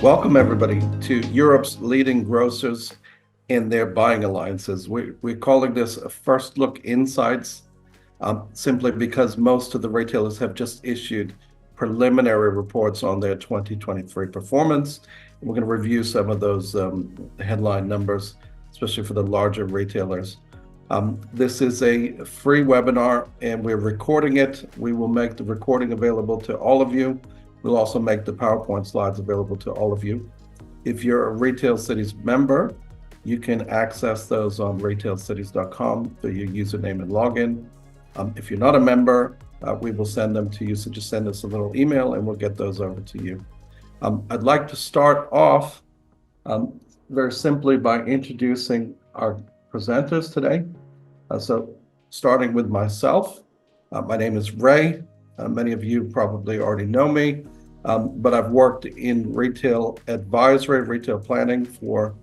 Welcome, everybody, to Europe's leading grocers and their buying alliances. We're calling this a First Look Insights, simply because most of the retailers have just issued preliminary reports on their 2023 performance. And we're going to review some of those headline numbers, especially for the larger retailers. This is a free webinar, and we're recording it. We will make the recording available to all of you. We'll also make the PowerPoint slides available to all of you. If you're a Retail Cities member, you can access those on retailcities.com through your username and login. If you're not a member, we will send them to you. So just send us a little email and we'll get those over to you. I'd like to start off very simply by introducing our presenters today. So starting with myself, my name is Ray. Many of you probably already know me, but I've worked in retail advisory, retail planning for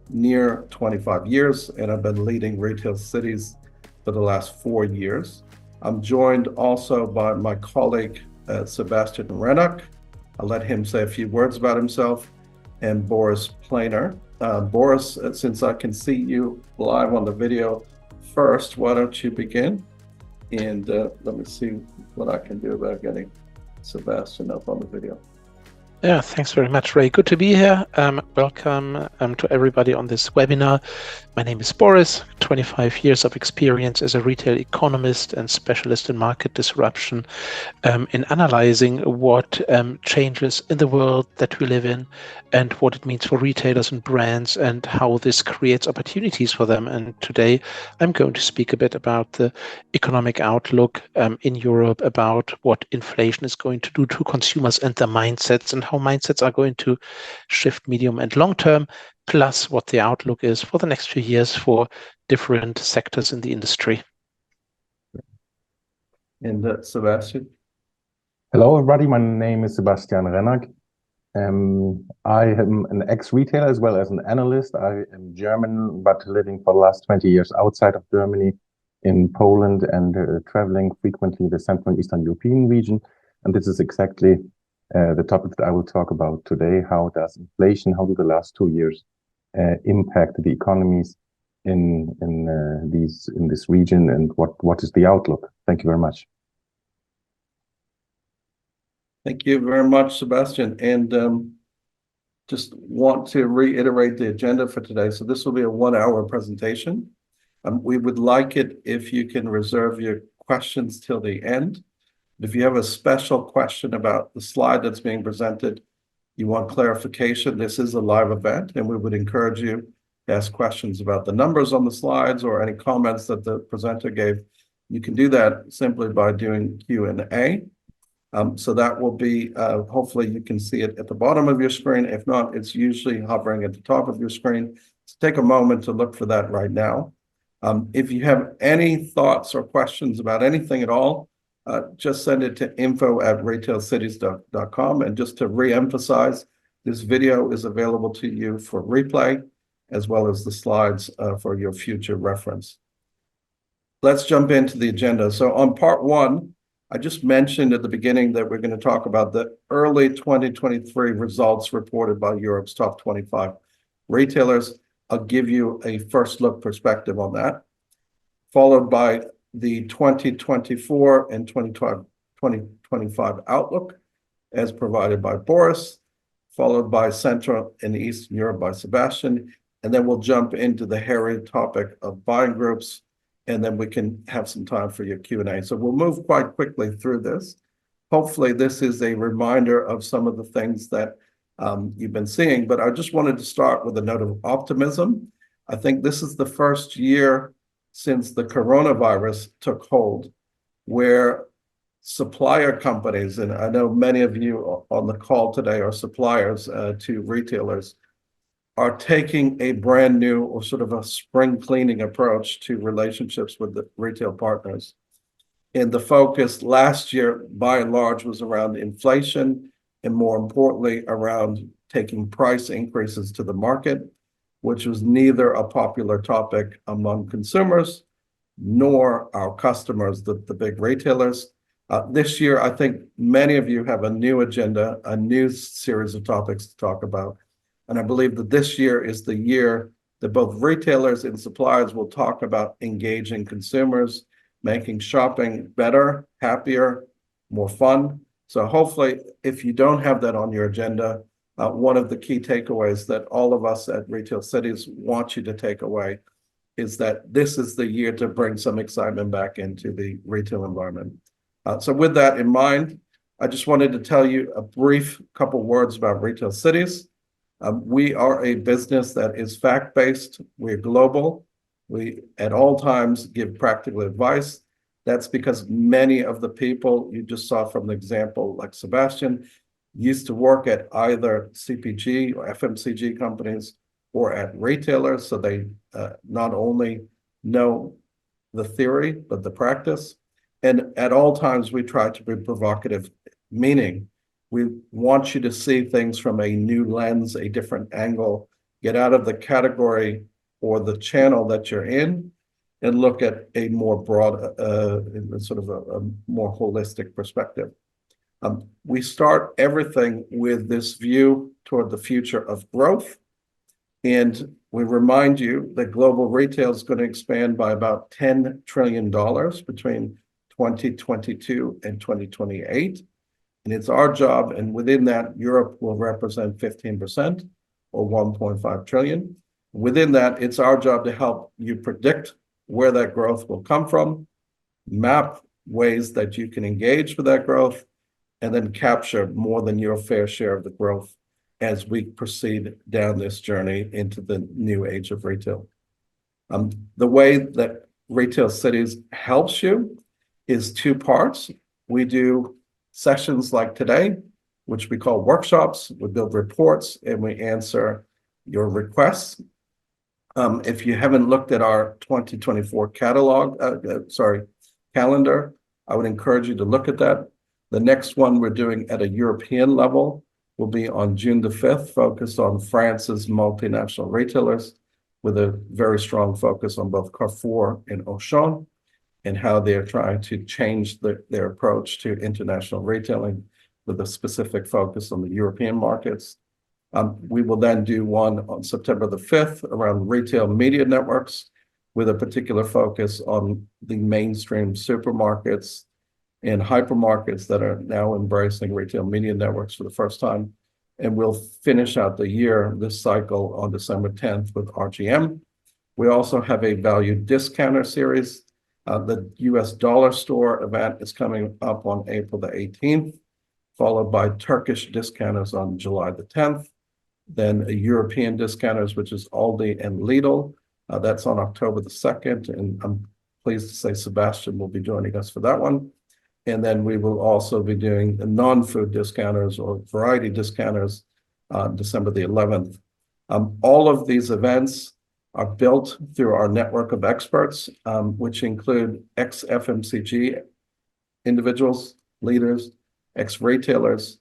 near 25 years, and I've been leading Retail Cities for the last 4 years. I'm joined also by my colleague, Sebastian Rennack. I'll let him say a few words about himself, and Boris Planer. Boris, since I can see you live on the video first, why don't you begin? And let me see what I can do about getting Sebastian up on the video. Yeah, thanks very much, Ray. Good to be here. Welcome to everybody on this webinar. My name is Boris, 25 years of experience as a retail economist and specialist in market disruption, in analyzing what changes in the world that we live in and what it means for retailers and brands and how this creates opportunities for them. And today I'm going to speak a bit about the economic outlook in Europe, about what inflation is going to do to consumers and their mindsets, and how mindsets are going to shift medium and long term, plus what the outlook is for the next few years for different sectors in the industry. And Sebastian? Hello, everybody. My name is Sebastian Rennack. I am an ex-retailer as well as an analyst. I am German, but living for the last 20 years outside of Germany in Poland and traveling frequently the Central and Eastern European region. And this is exactly the topic that I will talk about today. How does inflation, how do the last 2 years impact the economies in this region, and what is the outlook? Thank you very much. Thank you very much, Sebastian. And just want to reiterate the agenda for today. So this will be a 1-hour presentation. We would like it if you can reserve your questions till the end. If you have a special question about the slide that's being presented, you want clarification, this is a live event, and we would encourage you to ask questions about the numbers on the slides or any comments that the presenter gave. You can do that simply by doing Q&A. So that will be, hopefully you can see it at the bottom of your screen. If not, it's usually hovering at the top of your screen. So take a moment to look for that right now. If you have any thoughts or questions about anything at all, just send it to info@retailcities.com. And just to re-emphasize, this video is available to you for replay, as well as the slides for your future reference. Let's jump into the agenda. So on part 1, I just mentioned at the beginning that we're going to talk about the early 2023 results reported by Europe's top 25 retailers. I'll give you a first look perspective on that, followed by the 2024 and 2025 outlook as provided by Boris, followed by Central and Eastern Europe by Sebastian, and then we'll jump into the hairy topic of buying groups, and then we can have some time for your Q&A. So we'll move quite quickly through this. Hopefully this is a reminder of some of the things that you've been seeing, but I just wanted to start with a note of optimism. I think this is the first year since the coronavirus took hold where supplier companies, and I know many of you on the call today are suppliers to retailers, are taking a brand new or sort of a spring cleaning approach to relationships with the retail partners. And the focus last year, by and large, was around inflation, and more importantly, around taking price increases to the market, which was neither a popular topic among consumers nor our customers, the big retailers. This year, I think many of you have a new agenda, a new series of topics to talk about. And I believe that this year is the year that both retailers and suppliers will talk about engaging consumers, making shopping better, happier, more fun. So hopefully, if you don't have that on your agenda, one of the key takeaways that all of us at Retail Cities want you to take away is that this is the year to bring some excitement back into the retail environment. So with that in mind, I just wanted to tell you a brief couple words about Retail Cities. We are a business that is fact-based. We're global. We, at all times, give practical advice. That's because many of the people you just saw from the example, like Sebastian, used to work at either CPG or FMCG companies or at retailers. So they not only know the theory, but the practice. And at all times, we try to be provocative, meaning we want you to see things from a new lens, a different angle, get out of the category or the channel that you're in and look at a more broad, sort of a more holistic perspective. We start everything with this view toward the future of growth. And we remind you that global retail is going to expand by about $10 trillion between 2022 and 2028. And it's our job, and within that, Europe will represent 15% or 1.5 trillion. Within that, it's our job to help you predict where that growth will come from, map ways that you can engage with that growth, and then capture more than your fair share of the growth as we proceed down this journey into the new age of retail. The way that Retail Cities helps you is two parts. We do sessions like today, which we call workshops. We build reports and we answer your requests. If you haven't looked at our 2024 calendar, I would encourage you to look at that. The next one we're doing at a European level will be on June the 5th, focused on France's multinational retailers with a very strong focus on both Carrefour and Auchan, and how they're trying to change their approach to international retailing with a specific focus on the European markets. We will then do one on September the 5th around retail media networks with a particular focus on the mainstream supermarkets and hypermarkets that are now embracing retail media networks for the first time. And we'll finish out the year, this cycle, on December 10th with RGM. We also have a value discounter series. The US Dollar Store event is coming up on April the 18th, followed by Turkish discounters on July the 10th. Then a European discounters, which is Aldi and Lidl. That's on October the 2nd. And I'm pleased to say Sebastian will be joining us for that one. And then we will also be doing the non-food discounters or variety discounters on December the 11th. All of these events are built through our network of experts, which include ex-FMCG individuals, leaders, ex-retailers.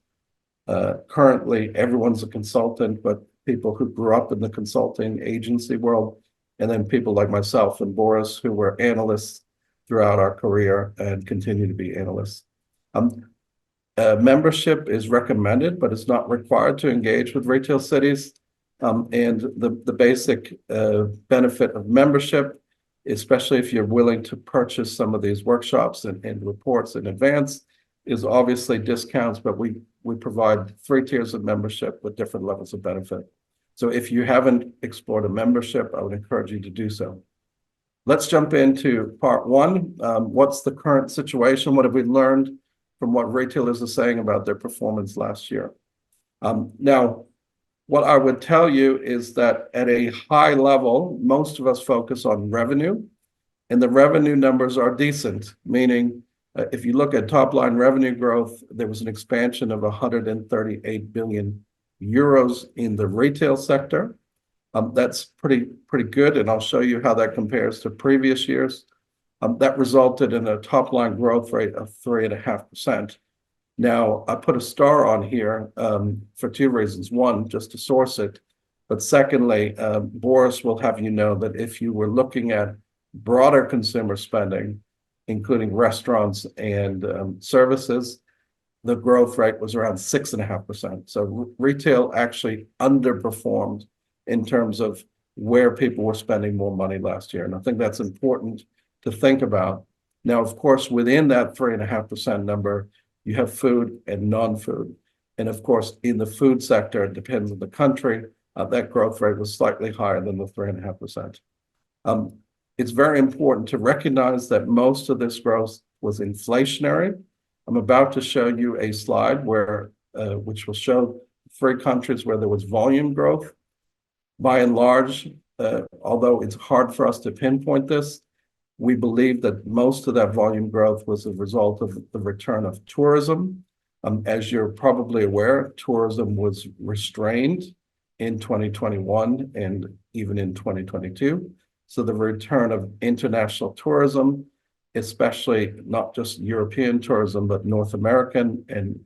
Currently, everyone's a consultant, but people who grew up in the consulting agency world, and then people like myself and Boris, who were analysts throughout our career and continue to be analysts. Membership is recommended, but it's not required to engage with Retail Cities. And the basic benefit of membership, especially if you're willing to purchase some of these workshops and reports in advance, is obviously discounts, but we provide 3 tiers of membership with different levels of benefit. So if you haven't explored a membership, I would encourage you to do so. Let's jump into part 1. What's the current situation? What have we learned from what retailers are saying about their performance last year? Now, what I would tell you is that at a high level, most of us focus on revenue, and the revenue numbers are decent, meaning if you look at top line revenue growth, there was an expansion of 138 billion euros in the retail sector. That's pretty good, and I'll show you how that compares to previous years. That resulted in a top line growth rate of 3.5%. Now, I put a star on here for 2 reasons. One, just to source it. But secondly, Boris will have you know that if you were looking at broader consumer spending including restaurants and services, the growth rate was around 6.5%. So retail actually underperformed in terms of where people were spending more money last year. And I think that's important to think about. Now, of course, within that 3.5% number, you have food and non-food. And of course, in the food sector, it depends on the country, that growth rate was slightly higher than the 3.5%. It's very important to recognize that most of this growth was inflationary. I'm about to show you a slide which will show 3 countries where there was volume growth. By and large, although it's hard for us to pinpoint this, we believe that most of that volume growth was a result of the return of tourism. As you're probably aware, tourism was restrained in 2021 and even in 2022. So the return of international tourism, especially not just European tourism, but North American and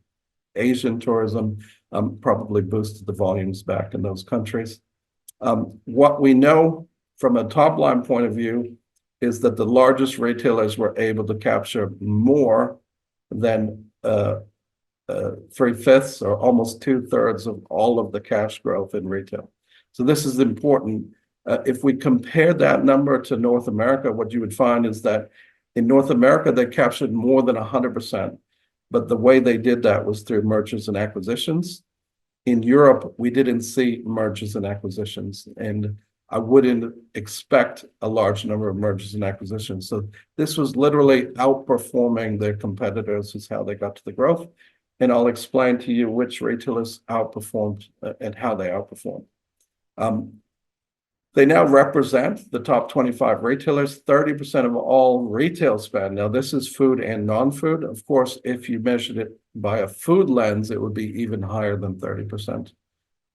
Asian tourism, probably boosted the volumes back in those countries. What we know from a top line point of view is that the largest retailers were able to capture more than 3/5 or almost 2/3 of all of the cash growth in retail. So this is important. If we compare that number to North America, what you would find is that in North America, they captured more than 100%, but the way they did that was through mergers and acquisitions. In Europe, we didn't see mergers and acquisitions, and I wouldn't expect a large number of mergers and acquisitions. So this was literally outperforming their competitors is how they got to the growth. And I'll explain to you which retailers outperformed and how they outperformed. They now represent the top 25 retailers, 30% of all retail spend. Now, this is food and non-food. Of course, if you measured it by a food lens, it would be even higher than 30%.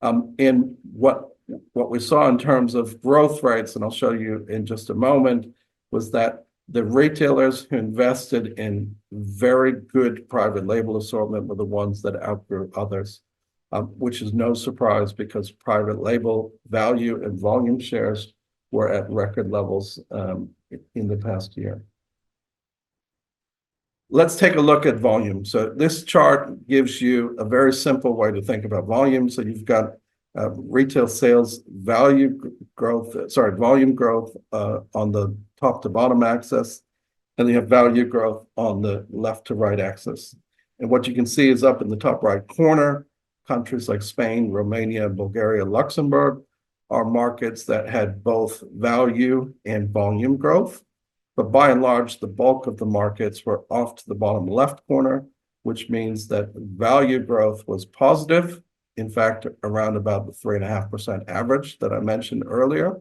And what we saw in terms of growth rates, and I'll show you in just a moment, was that the retailers who invested in very good private label assortment were the ones that outgrew others, which is no surprise because private label value and volume shares were at record levels in the past year. Let's take a look at volume. So this chart gives you a very simple way to think about volume. So you've got retail sales volume growth on the top to bottom axis, and you have value growth on the left to right axis. And what you can see is up in the top right corner, countries like Spain, Romania, Bulgaria, Luxembourg are markets that had both value and volume growth. But by and large, the bulk of the markets were off to the bottom left corner, which means that value growth was positive. In fact, around about the 3.5% average that I mentioned earlier.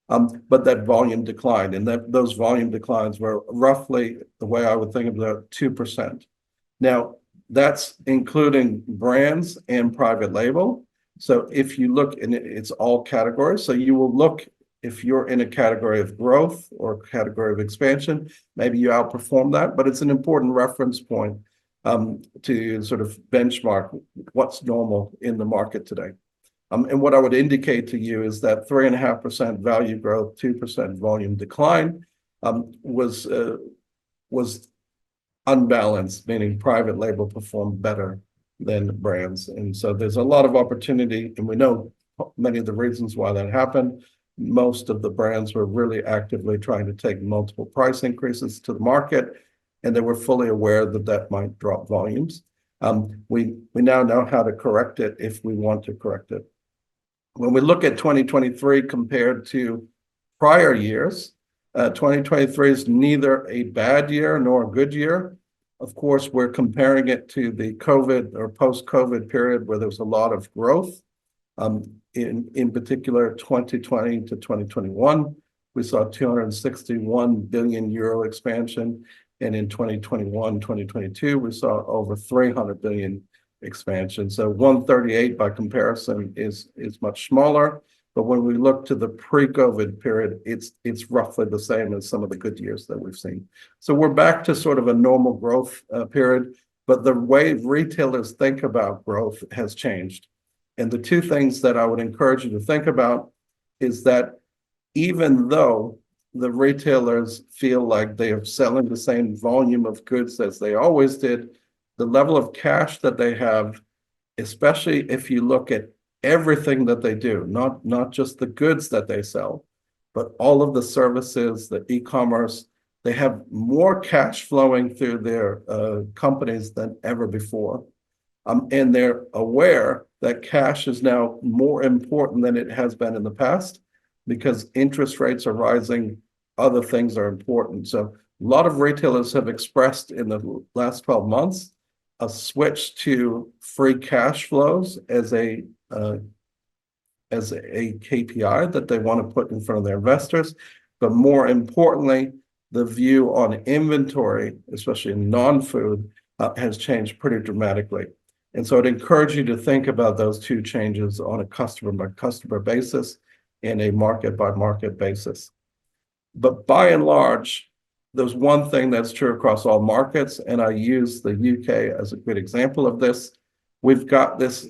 But that volume declined, and those volume declines were roughly, the way I would think of it, 2%. Now, that's including brands and private label. So if you look, and it's all categories, so you will look, if you're in a category of growth or category of expansion, maybe you outperform that, but it's an important reference point to sort of benchmark what's normal in the market today. And what I would indicate to you is that 3.5% value growth, 2% volume decline was unbalanced, meaning private label performed better than brands. And so there's a lot of opportunity, and we know many of the reasons why that happened. Most of the brands were really actively trying to take multiple price increases to the market, and they were fully aware that that might drop volumes. We now know how to correct it if we want to correct it. When we look at 2023 compared to prior years, 2023 is neither a bad year nor a good year. Of course, we're comparing it to the COVID or post-COVID period where there was a lot of growth. In particular, 2020 to 2021, we saw 261 billion euro expansion. And in 2021, 2022, we saw over 300 billion expansion. So 138 by comparison is much smaller. But when we look to the pre-COVID period, it's roughly the same as some of the good years that we've seen. So we're back to sort of a normal growth period, but the way retailers think about growth has changed. And the two things that I would encourage you to think about is that even though the retailers feel like they are selling the same volume of goods as they always did, the level of cash that they have, especially if you look at everything that they do, not just the goods that they sell, but all of the services, the e-commerce, they have more cash flowing through their companies than ever before. And they're aware that cash is now more important than it has been in the past because interest rates are rising, other things are important. So a lot of retailers have expressed in the last 12 months a switch to free cash flows as a KPI that they want to put in front of their investors. But more importantly, the view on inventory, especially in non-food, has changed pretty dramatically. And so I'd encourage you to think about those two changes on a customer-by-customer basis and a market-by-market basis. But by and large, there's one thing that's true across all markets, and I use the UK as a good example of this. We've got this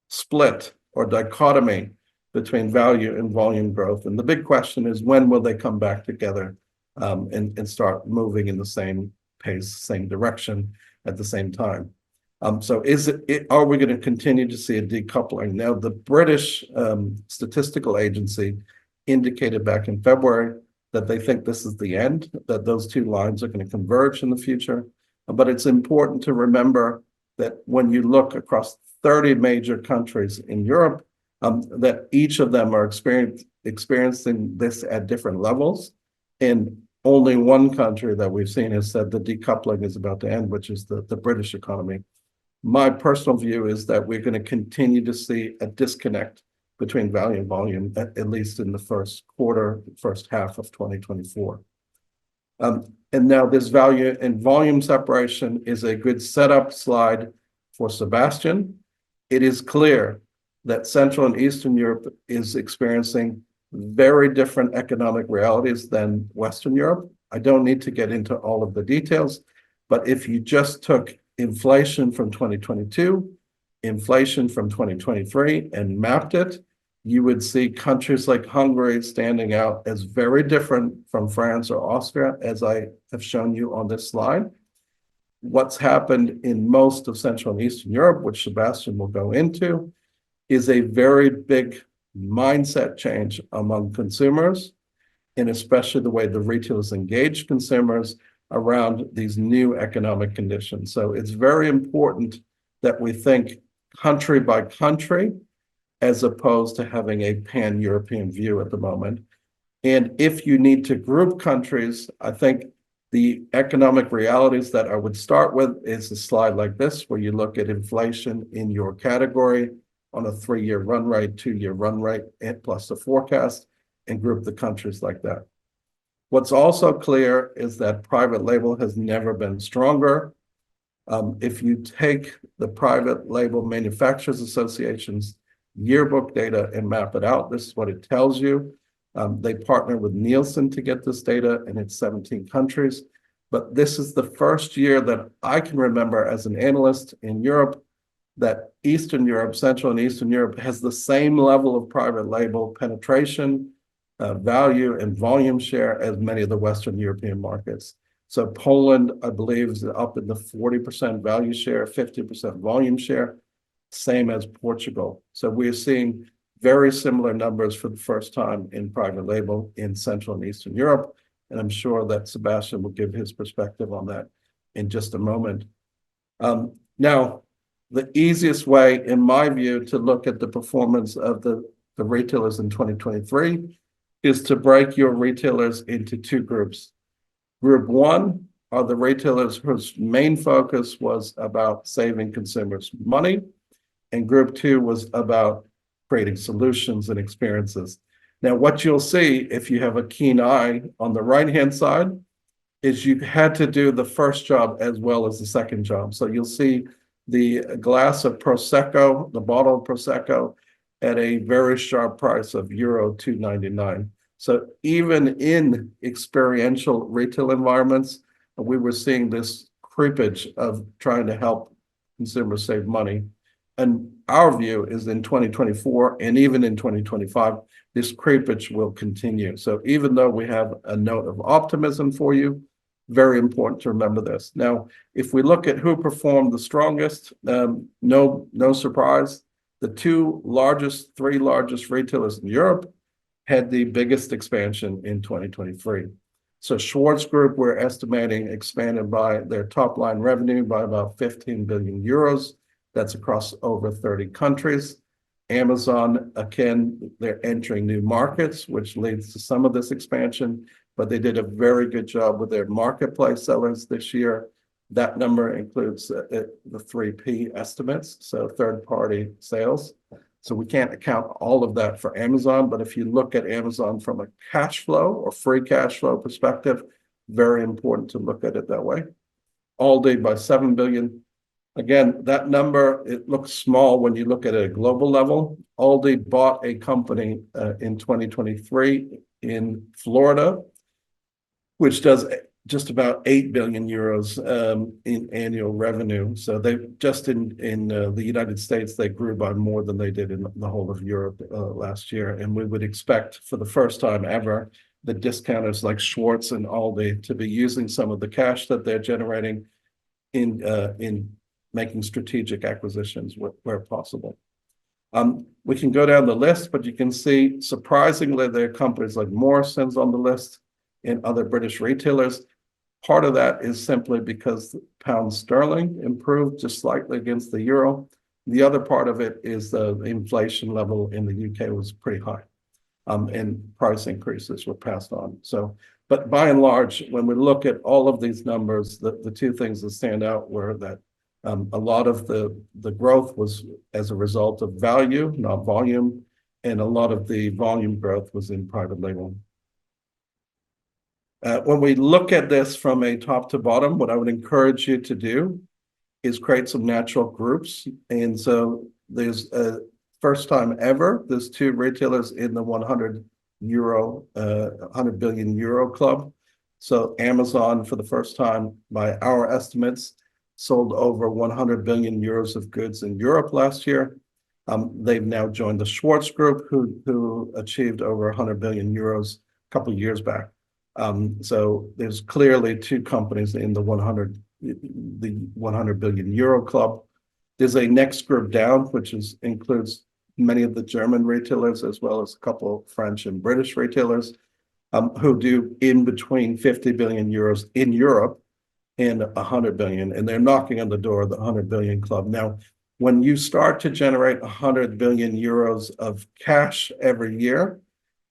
split or dichotomy between value and volume growth. And the big question is, when will they come back together and start moving in the same pace, same direction at the same time? So are we going to continue to see a decoupling? Now, the British Statistical Agency indicated back in February that they think this is the end, that those two lines are going to converge in the future. But it's important to remember that when you look across 30 major countries in Europe, that each of them are experiencing this at different levels. And only one country that we've seen has said the decoupling is about to end, which is the British economy. My personal view is that we're going to continue to see a disconnect between value and volume, at least in the first half of 2024. And now this value and volume separation is a good setup slide for Sebastian. It is clear that Central and Eastern Europe is experiencing very different economic realities than Western Europe. I don't need to get into all of the details, but if you just took inflation from 2022, inflation from 2023, and mapped it, you would see countries like Hungary standing out as very different from France or Austria, as I have shown you on this slide. What's happened in most of Central and Eastern Europe, which Sebastian will go into, is a very big mindset change among consumers, and especially the way the retailers engage consumers around these new economic conditions. So it's very important that we think country by country, as opposed to having a pan-European view at the moment. And if you need to group countries, I think the economic realities that I would start with is a slide like this, where you look at inflation in your category on a 3-year run rate, 2-year run rate, and plus the forecast, and group the countries like that. What's also clear is that private label has never been stronger. If you take the Private Label Manufacturers Association's yearbook data and map it out, this is what it tells you. They partner with Nielsen to get this data, and it's 17 countries. But this is the first year that I can remember as an analyst in Europe that Eastern Europe, Central and Eastern Europe, has the same level of private label penetration, value, and volume share as many of the Western European markets. So Poland, I believe, is up in the 40% value share, 50% volume share, same as Portugal. So we're seeing very similar numbers for the first time in private label in Central and Eastern Europe. And I'm sure that Sebastian will give his perspective on that in just a moment. Now, the easiest way, in my view, to look at the performance of the retailers in 2023 is to break your retailers into two groups. Group one are the retailers whose main focus was about saving consumers money, and group two was about creating solutions and experiences. Now, what you'll see if you have a keen eye on the right-hand side is you had to do the first job as well as the second job. So you'll see the glass of Prosecco, the bottle of Prosecco, at a very sharp price of euro 2.99. So even in experiential retail environments, we were seeing this creepage of trying to help consumers save money. And our view is in 2024 and even in 2025, this creepage will continue. So even though we have a note of optimism for you, very important to remember this. Now, if we look at who performed the strongest, no surprise, the three largest retailers in Europe had the biggest expansion in 2023. So Schwarz Group, we're estimating, expanded by their top line revenue by about 15 billion euros. That's across over 30 countries. Amazon, again, they're entering new markets, which leads to some of this expansion, but they did a very good job with their marketplace sellers this year. That number includes the 3P estimates, so third-party sales. So we can't account all of that for Amazon, but if you look at Amazon from a cash flow or free cash flow perspective, very important to look at it that way. Aldi by 7 billion. Again, that number, it looks small when you look at it at a global level. Aldi bought a company in 2023 in Florida, which does just about 8 billion euros in annual revenue. So they just in the United States, they grew by more than they did in the whole of Europe last year. And we would expect for the first time ever, the discounters like Schwarz and Aldi to be using some of the cash that they're generating in making strategic acquisitions where possible. We can go down the list, but you can see, surprisingly, there are companies like Morrison's on the list and other British retailers. Part of that is simply because the pound sterling improved just slightly against the euro. The other part of it is the inflation level in the UK was pretty high, and price increases were passed on. So, but by and large, when we look at all of these numbers, the two things that stand out were that a lot of the growth was as a result of value, not volume, and a lot of the volume growth was in private label. When we look at this from a top to bottom, what I would encourage you to do is create some natural groups. And so there's a first time ever, there's two retailers in the 100 billion euro club. So Amazon, for the first time, by our estimates, sold over 100 billion euros of goods in Europe last year. They've now joined the Schwarz Group, who achieved over 100 billion euros a couple of years back. So there's clearly two companies in the 100 billion euro club. There's a next group down, which includes many of the German retailers, as well as a couple of French and British retailers, who do in between 50 billion euros in Europe and 100 billion, and they're knocking on the door of the 100 billion club. Now, when you start to generate 100 billion euros of cash every year,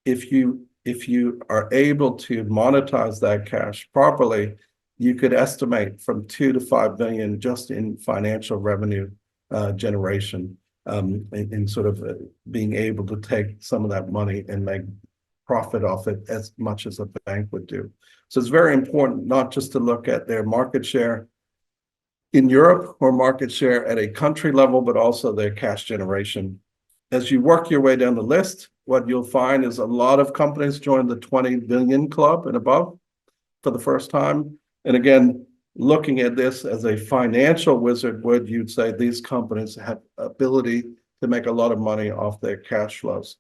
if you are able to monetize that cash properly, you could estimate from 2 to 5 billion just in financial revenue generation, in sort of being able to take some of that money and make profit off it as much as a bank would do. So it's very important not just to look at their market share in Europe or market share at a country level, but also their cash generation. As you work your way down the list, what you'll find is a lot of companies join the 20 billion club and above for the first time. And again, looking at this as a financial wizard would, you'd say these companies have ability to make a lot of money off their cash flows.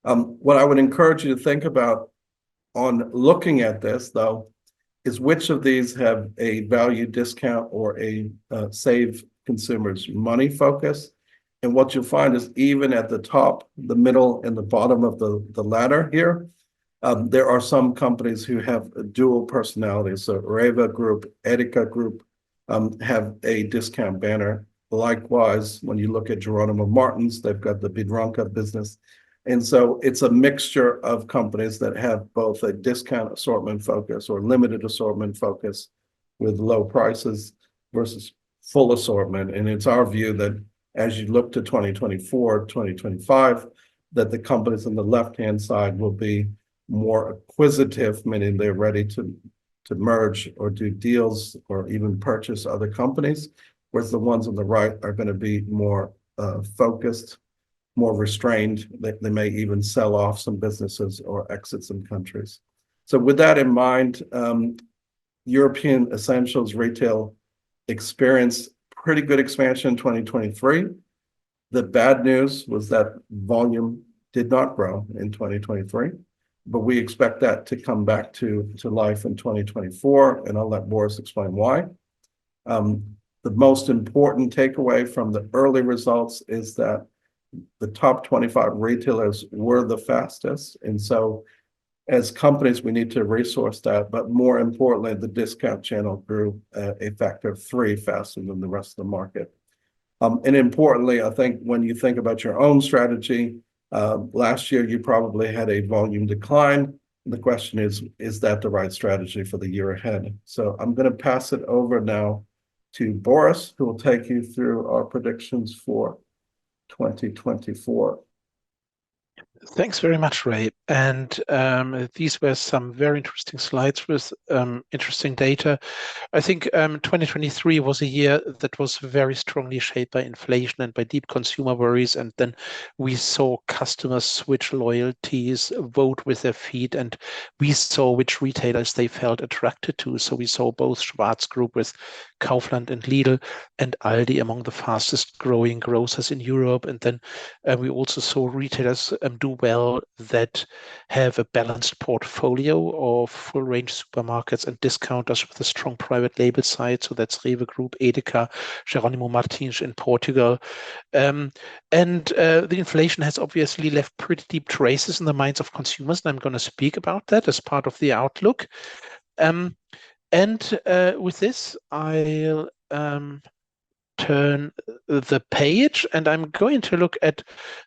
What I would encourage you to think about on looking at this, though, is which of these have a value discount or a save consumers money focus. And what you'll find is even at the top, the middle, and the bottom of the ladder here, there are some companies who have dual personalities. So Reva Group, Edeka Group have a discount banner. Likewise, when you look at Geronimo Martins, they've got the Biedronka business. And so it's a mixture of companies that have both a discount assortment focus or limited assortment focus with low prices versus full assortment. And it's our view that as you look to 2024, 2025, that the companies on the left-hand side will be more acquisitive, meaning they're ready to merge or do deals or even purchase other companies, whereas the ones on the right are going to be more focused, more restrained. They may even sell off some businesses or exit some countries. So with that in mind, European Essentials Retail experienced pretty good expansion in 2023. The bad news was that volume did not grow in 2023, but we expect that to come back to life in 2024, and I'll let Boris explain why. The most important takeaway from the early results is that the top 25 retailers were the fastest, and so as companies, we need to resource that, but more importantly, the discount channel grew a factor of 3 faster than the rest of the market. And importantly, I think when you think about your own strategy, last year you probably had a volume decline. The question is that the right strategy for the year ahead? So I'm going to pass it over now to Boris, who will take you through our predictions for 2024. Thanks very much, Ray. And these were some very interesting slides with interesting data. I think 2023 was a year that was very strongly shaped by inflation and by deep consumer worries. And then we saw customers switch loyalties, vote with their feet, and we saw which retailers they felt attracted to. So we saw both Schwarz Group with Kaufland and Lidl and Aldi among the fastest growing grocers in Europe. And then we also saw retailers do well that have a balanced portfolio of full range supermarkets and discounters with a strong private label side. So that's Rewe Group, Edeka, Jerónimo Martins in Portugal. And the inflation has obviously left pretty deep traces in the minds of consumers. And I'm going to speak about that as part of the outlook. And with this, I'll turn the page and I'm going to look at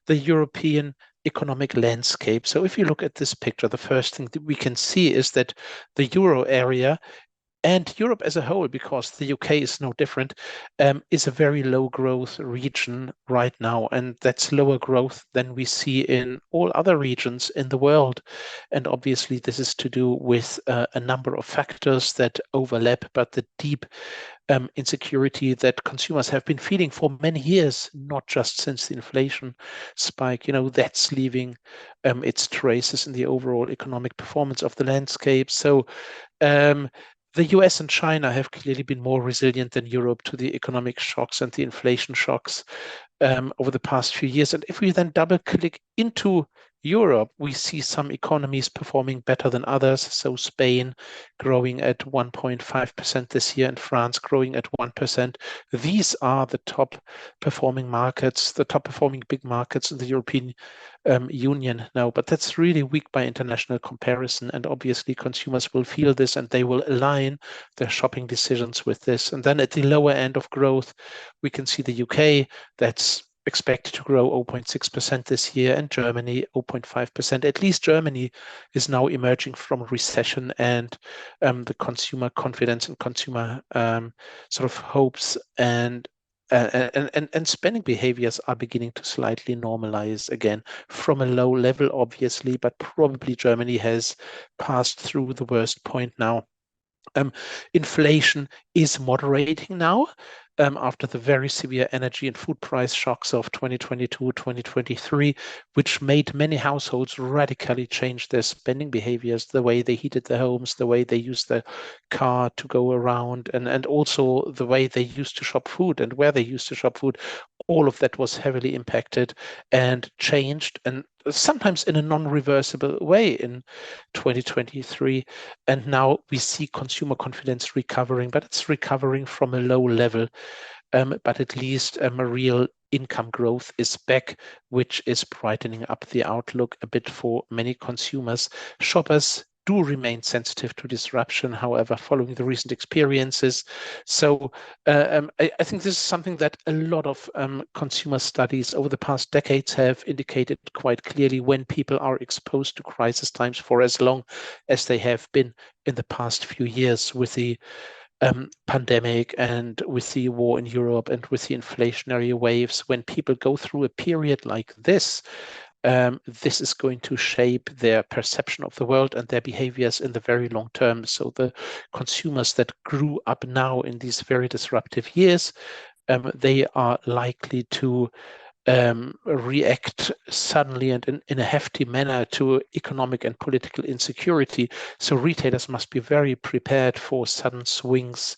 the European economic landscape. So if you look at this picture, the first thing that we can see is that the euro area and Europe as a whole, because the UK is no different, is a very low growth region right now. And that's lower growth than we see in all other regions in the world. And obviously this is to do with a number of factors that overlap, but the deep insecurity that consumers have been feeling for many years, not just since the inflation spike, that's leaving its traces in the overall economic performance of the landscape. So the US and China have clearly been more resilient than Europe to the economic shocks and the inflation shocks over the past few years. And if we then double click into Europe, we see some economies performing better than others. So Spain growing at 1.5% this year and France growing at 1%. These are the top performing markets, the top performing big markets in the European Union now. But that's really weak by international comparison. And obviously consumers will feel this and they will align their shopping decisions with this. And then at the lower end of growth, we can see the UK that's expected to grow 0.6% this year, and Germany 0.5%. At least Germany is now emerging from recession, and the consumer confidence and consumer sort of hopes and spending behaviors are beginning to slightly normalize again from a low level, obviously, but probably Germany has passed through the worst point now. Inflation is moderating now. After the very severe energy and food price shocks of 2022, 2023, which made many households radically change their spending behaviors, the way they heated their homes, the way they used their car to go around, and also the way they used to shop food and where they used to shop food. All of that was heavily impacted and changed, and sometimes in a non-reversible way in 2023. And now we see consumer confidence recovering, but it's recovering from a low level. But at least a real income growth is back, which is brightening up the outlook a bit for many consumers. Shoppers do remain sensitive to disruption, however, following the recent experiences. So I think this is something that a lot of consumer studies over the past decades have indicated quite clearly. When people are exposed to crisis times for as long as they have been in the past few years with the pandemic and with the war in Europe and with the inflationary waves, when people go through a period like this is going to shape their perception of the world and their behaviors in the very long term. So the consumers that grew up now in these very disruptive years, they are likely to react suddenly and in a hefty manner to economic and political insecurity. So retailers must be very prepared for sudden swings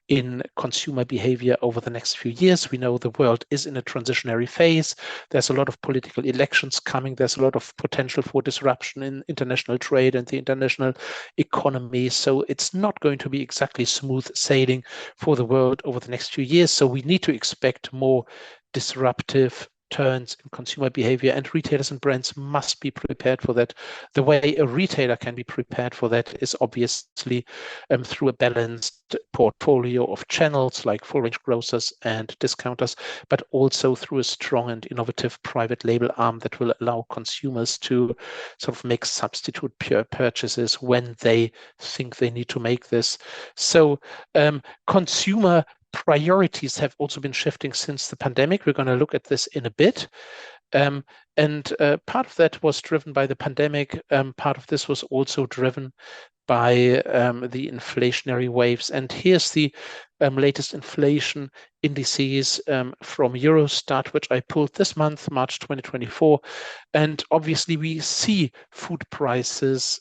in consumer behavior over the next few years. We know the world is in a transitionary phase. There's a lot of political elections coming. There's a lot of potential for disruption in international trade and the international economy. So it's not going to be exactly smooth sailing for the world over the next few years. So we need to expect more disruptive turns in consumer behavior, and retailers and brands must be prepared for that. The way a retailer can be prepared for that is obviously through a balanced portfolio of channels like full range grocers and discounters, but also through a strong and innovative private label arm that will allow consumers to sort of make substitute purchases when they think they need to make this. So consumer priorities have also been shifting since the pandemic. We're going to look at this in a bit. And part of that was driven by the pandemic. Part of this was also driven by the inflationary waves. And here's the latest inflation indices from Eurostat, which I pulled this month, March 2024. And obviously we see food prices,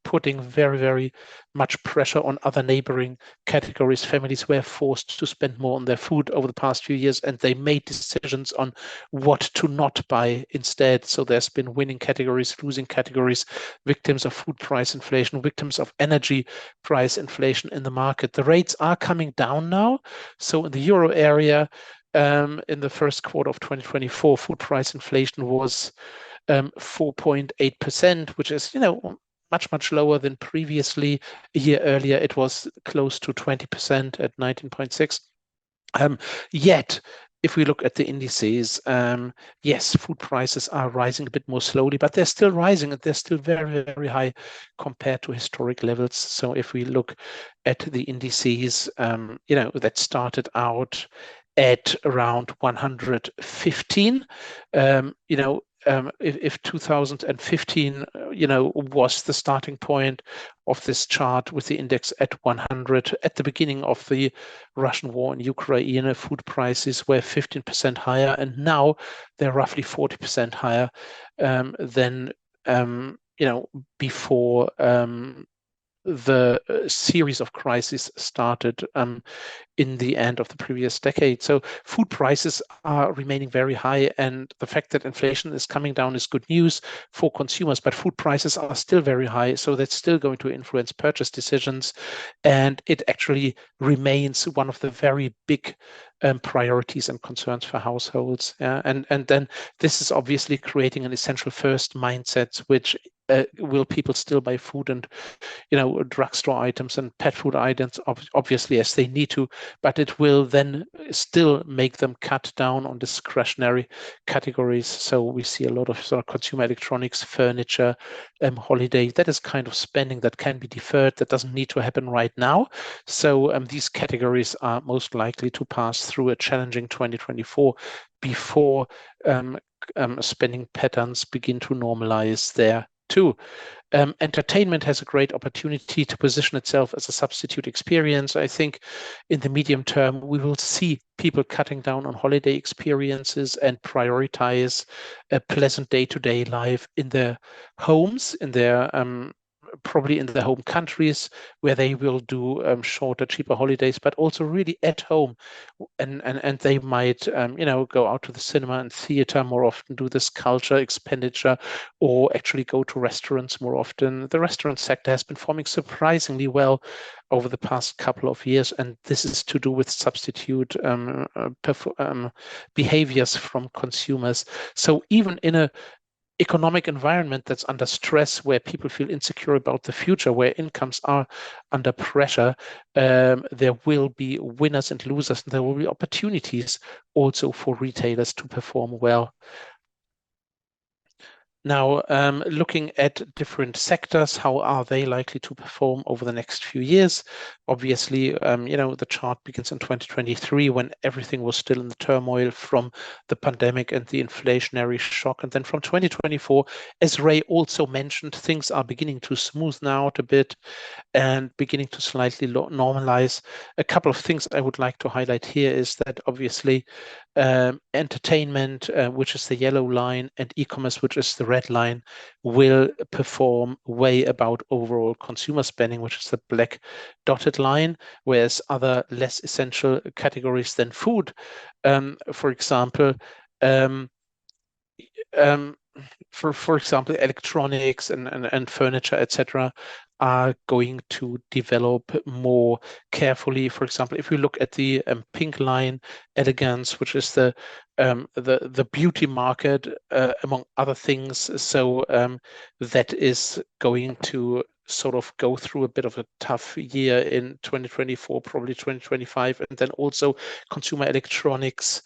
putting very, very much pressure on other neighboring categories. Families were forced to spend more on their food over the past few years, and they made decisions on what to not buy instead. So there's been winning categories, losing categories, victims of food price inflation, victims of energy price inflation in the market. The rates are coming down now. So in the Euro area, in the first quarter of 2024, food price inflation was 4.8%, which is, much, much lower than previously. A year earlier, it was close to 20% at 19.6. Yet, if we look at the indices, yes, food prices are rising a bit more slowly, but they're still rising and they're still very, very high compared to historic levels. So if we look at the indices, that started out at around 115, if 2015, was the starting point of this chart with the index at 100, at the beginning of the Russian war in Ukraine, food prices were 15% higher, and now they're roughly 40% higher than, before the series of crises started in the end of the previous decade. So food prices are remaining very high, and the fact that inflation is coming down is good news for consumers, but food prices are still very high, so that's still going to influence purchase decisions, and it actually remains one of the very big priorities and concerns for households. And then this is obviously creating an essential first mindset, which will people still buy food and drugstore items and pet food items, obviously, as they need to, but it will then still make them cut down on discretionary categories. So we see a lot of sort of consumer electronics, furniture, holiday. That is kind of spending that can be deferred, that doesn't need to happen right now. So these categories are most likely to pass through a challenging 2024 before spending patterns begin to normalize there too. Entertainment has a great opportunity to position itself as a substitute experience. I think in the medium term, we will see people cutting down on holiday experiences and prioritize a pleasant day-to-day life in their homes, in their probably in their home countries, where they will do shorter, cheaper holidays, but also really at home. And they might, go out to the cinema and theater more often, do this culture expenditure, or actually go to restaurants more often. The restaurant sector has been performing surprisingly well over the past couple of years, and this is to do with substitute behaviors from consumers. So even in a economic environment that's under stress, where people feel insecure about the future, where incomes are under pressure, there will be winners and losers, and there will be opportunities also for retailers to perform well. Now, looking at different sectors, how are they likely to perform over the next few years? Obviously, the chart begins in 2023, when everything was still in the turmoil from the pandemic and the inflationary shock. And then from 2024, as Ray also mentioned, things are beginning to smoothen out a bit and beginning to slightly normalize. A couple of things I would like to highlight here is that obviously entertainment, which is the yellow line, and e-commerce, which is the red line, will perform way above overall consumer spending, which is the black dotted line, whereas other less essential categories than food, for example, for example, electronics and furniture, etc., are going to develop more carefully. For example, if we look at the pink line, elegance, which is the beauty market, among other things. So that is going to sort of go through a bit of a tough year in 2024, probably 2025, and then also consumer electronics.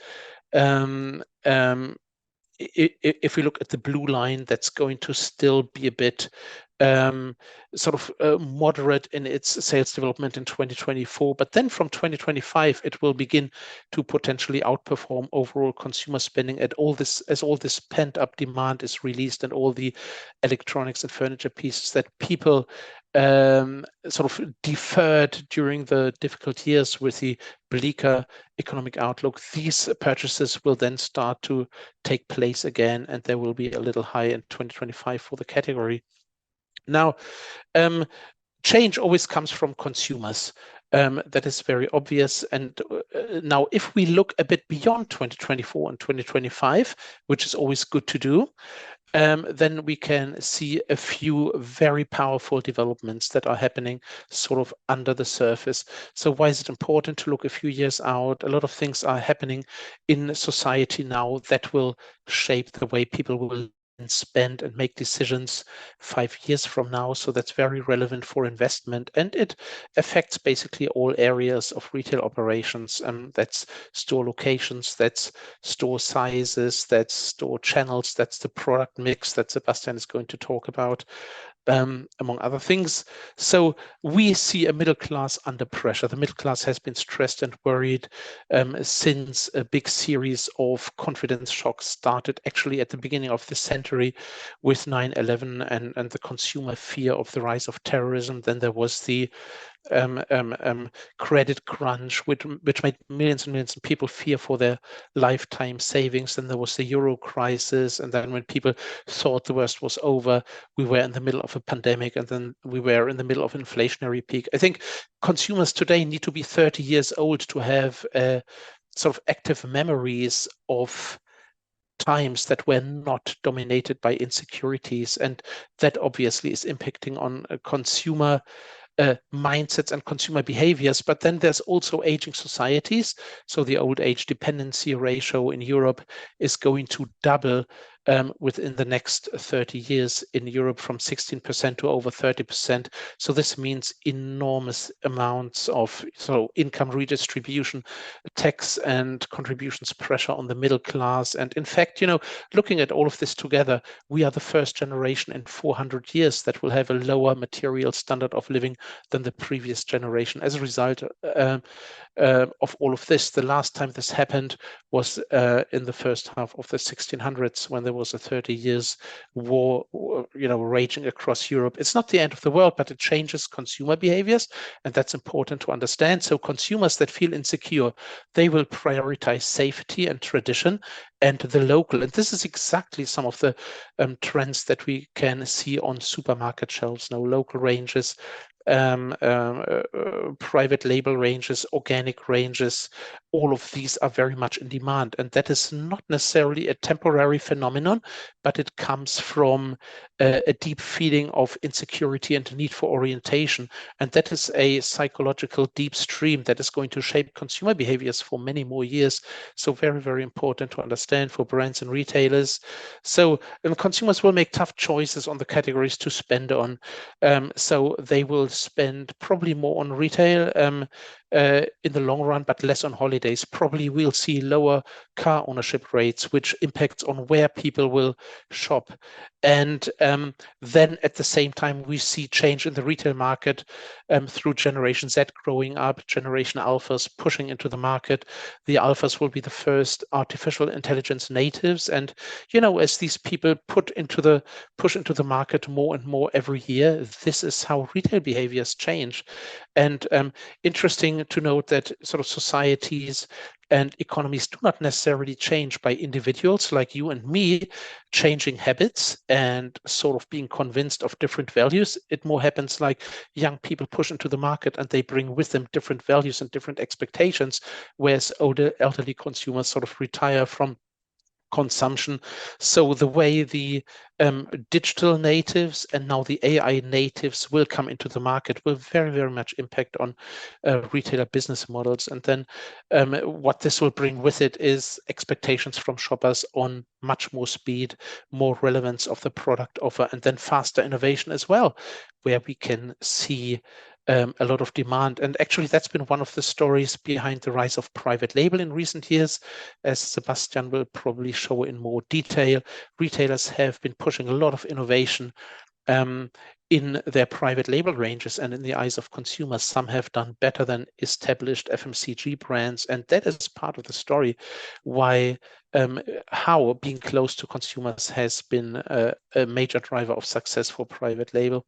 If we look at the blue line, that's going to still be a bit sort of moderate in its sales development in 2024. But then from 2025, it will begin to potentially outperform overall consumer spending as all this pent-up demand is released, and all the electronics and furniture pieces that people sort of deferred during the difficult years with the bleaker economic outlook, these purchases will then start to take place again, and there will be a little high in 2025 for the category. Now, change always comes from consumers. That is very obvious. And now, if we look a bit beyond 2024 and 2025, which is always good to do, then we can see a few very powerful developments that are happening sort of under the surface. So why is it important to look a few years out? A lot of things are happening in society now that will shape the way people will spend and make decisions 5 years from now. So that's very relevant for investment, and it affects basically all areas of retail operations. That's store locations, that's store sizes, that's store channels, that's the product mix that Sebastian is going to talk about, among other things. So we see a middle class under pressure. The middle class has been stressed and worried since a big series of confidence shocks started actually at the beginning of the century with 9/11 and the consumer fear of the rise of terrorism. Then there was the credit crunch, which made millions and millions of people fear for their lifetime savings. Then there was the Euro crisis, and then when people thought the worst was over, we were in the middle of a pandemic, and then we were in the middle of an inflationary peak. I think consumers today need to be 30 years old to have sort of active memories of times that were not dominated by insecurities, and that obviously is impacting on consumer mindsets and consumer behaviors. But then there's also aging societies. So the old age dependency ratio in Europe is going to double within the next 30 years in Europe, from 16% to over 30%. So this means enormous amounts of income redistribution, tax and contributions pressure on the middle class. And in fact, looking at all of this together, we are the first generation in 400 years that will have a lower material standard of living than the previous generation. As a result of all of this, the last time this happened was in the first half of the 1600s, when there was a 30 years war, raging across Europe. It's not the end of the world, but it changes consumer behaviors, and that's important to understand. So consumers that feel insecure, they will prioritize safety and tradition and the local. And this is exactly some of the trends that we can see on supermarket shelves now. Local ranges, private label ranges, organic ranges, all of these are very much in demand. And that is not necessarily a temporary phenomenon, but it comes from a deep feeling of insecurity and a need for orientation. And that is a psychological deep stream that is going to shape consumer behaviors for many more years. So very, very important to understand for brands and retailers. So consumers will make tough choices on the categories to spend on. So they will spend probably more on retail in the long run, but less on holidays. Probably we'll see lower car ownership rates, which impacts on where people will shop. And then at the same time, we see change in the retail market through Generation Z growing up, Generation Alphas pushing into the market. The Alphas will be the first artificial intelligence natives. And, as these people push into the market more and more every year, this is how retail behaviors change. And interesting important to note that sort of societies and economies do not necessarily change by individuals like you and me changing habits and sort of being convinced of different values. It more happens like young people push into the market and they bring with them different values and different expectations, whereas older elderly consumers sort of retire from consumption. So the way the digital natives and now the AI natives will come into the market will very, very much impact on retailer business models. And then what this will bring with it is expectations from shoppers on much more speed, more relevance of the product offer, and then faster innovation as well, where we can see a lot of demand. And actually, that's been one of the stories behind the rise of private label in recent years. As Sebastian will probably show in more detail, retailers have been pushing a lot of innovation in their private label ranges, and in the eyes of consumers, some have done better than established FMCG brands. And that is part of the story why how being close to consumers has been a major driver of success for private label.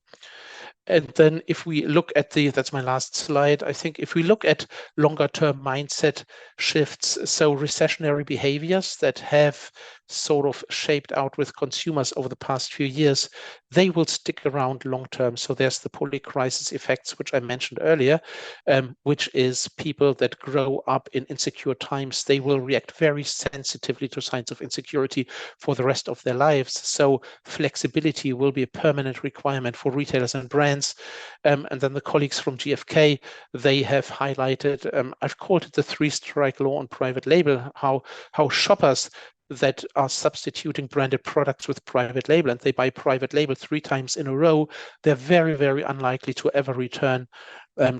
And then if we look at that's my last slide, I think if we look at longer term mindset shifts, so recessionary behaviors that have sort of shaped out with consumers over the past few years, they will stick around long term. So there's the polycrisis effects, which I mentioned earlier, which is people that grow up in insecure times, they will react very sensitively to signs of insecurity for the rest of their lives. So flexibility will be a permanent requirement for retailers and brands. And then the colleagues from GfK, they have highlighted, I've called it the 3-strike law on private label, how shoppers that are substituting branded products with private label and they buy private label 3 times in a row, they're very, very unlikely to ever return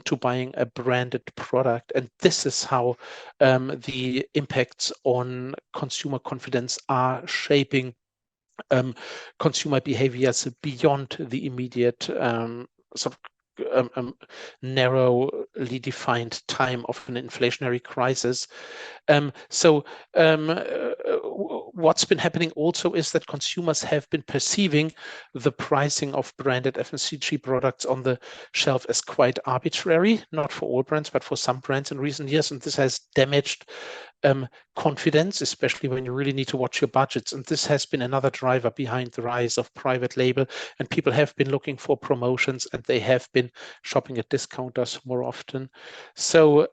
to buying a branded product. And this is how the impacts on consumer confidence are shaping consumer behaviors beyond the immediate sort of narrowly defined time of an inflationary crisis. What's been happening also is that consumers have been perceiving the pricing of branded FMCG products on the shelf as quite arbitrary, not for all brands, but for some brands in recent years. And this has damaged confidence, especially when you really need to watch your budgets. And this has been another driver behind the rise of private label. And people have been looking for promotions and they have been shopping at discounters more often. So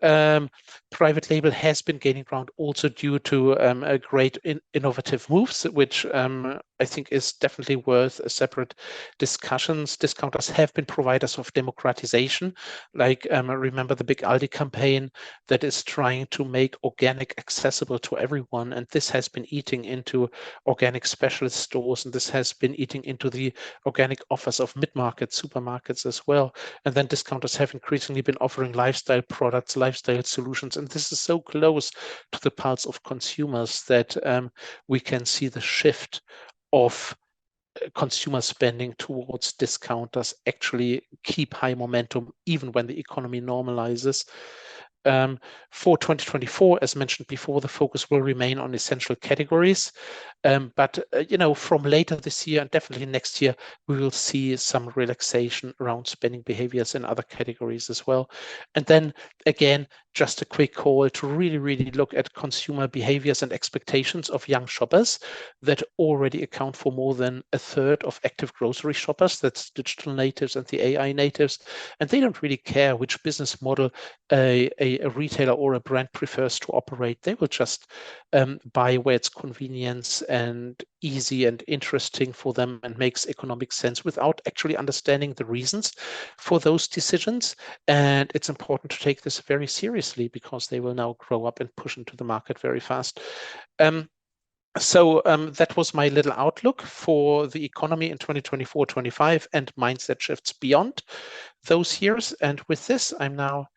private label has been gaining ground also due to a great innovative moves, which I think is definitely worth a separate discussions. Discounters have been providers of democratization. Like remember the big Aldi campaign that is trying to make organic accessible to everyone. And this has been eating into organic specialist stores. And this has been eating into the organic offers of mid-market supermarkets as well. And then discounters have increasingly been offering lifestyle products, lifestyle solutions. And this is so close to the pulse of consumers that we can see the shift of consumer spending towards discounters actually keep high momentum even when the economy normalizes. For 2024, as mentioned before, the focus will remain on essential categories. But from later this year and definitely next year, we will see some relaxation around spending behaviors in other categories as well. And then again, just a quick call to really, really look at consumer behaviors and expectations of young shoppers that already account for more than a third of active grocery shoppers. That's digital natives and the AI natives. And they don't really care which business model a retailer or a brand prefers to operate. They will just buy where it's convenience and easy and interesting for them and makes economic sense without actually understanding the reasons for those decisions. And it's important to take this very seriously because they will now grow up and push into the market very fast. So that was my little outlook for the economy in 2024-25 and mindset shifts beyond those years. And with this, I'm now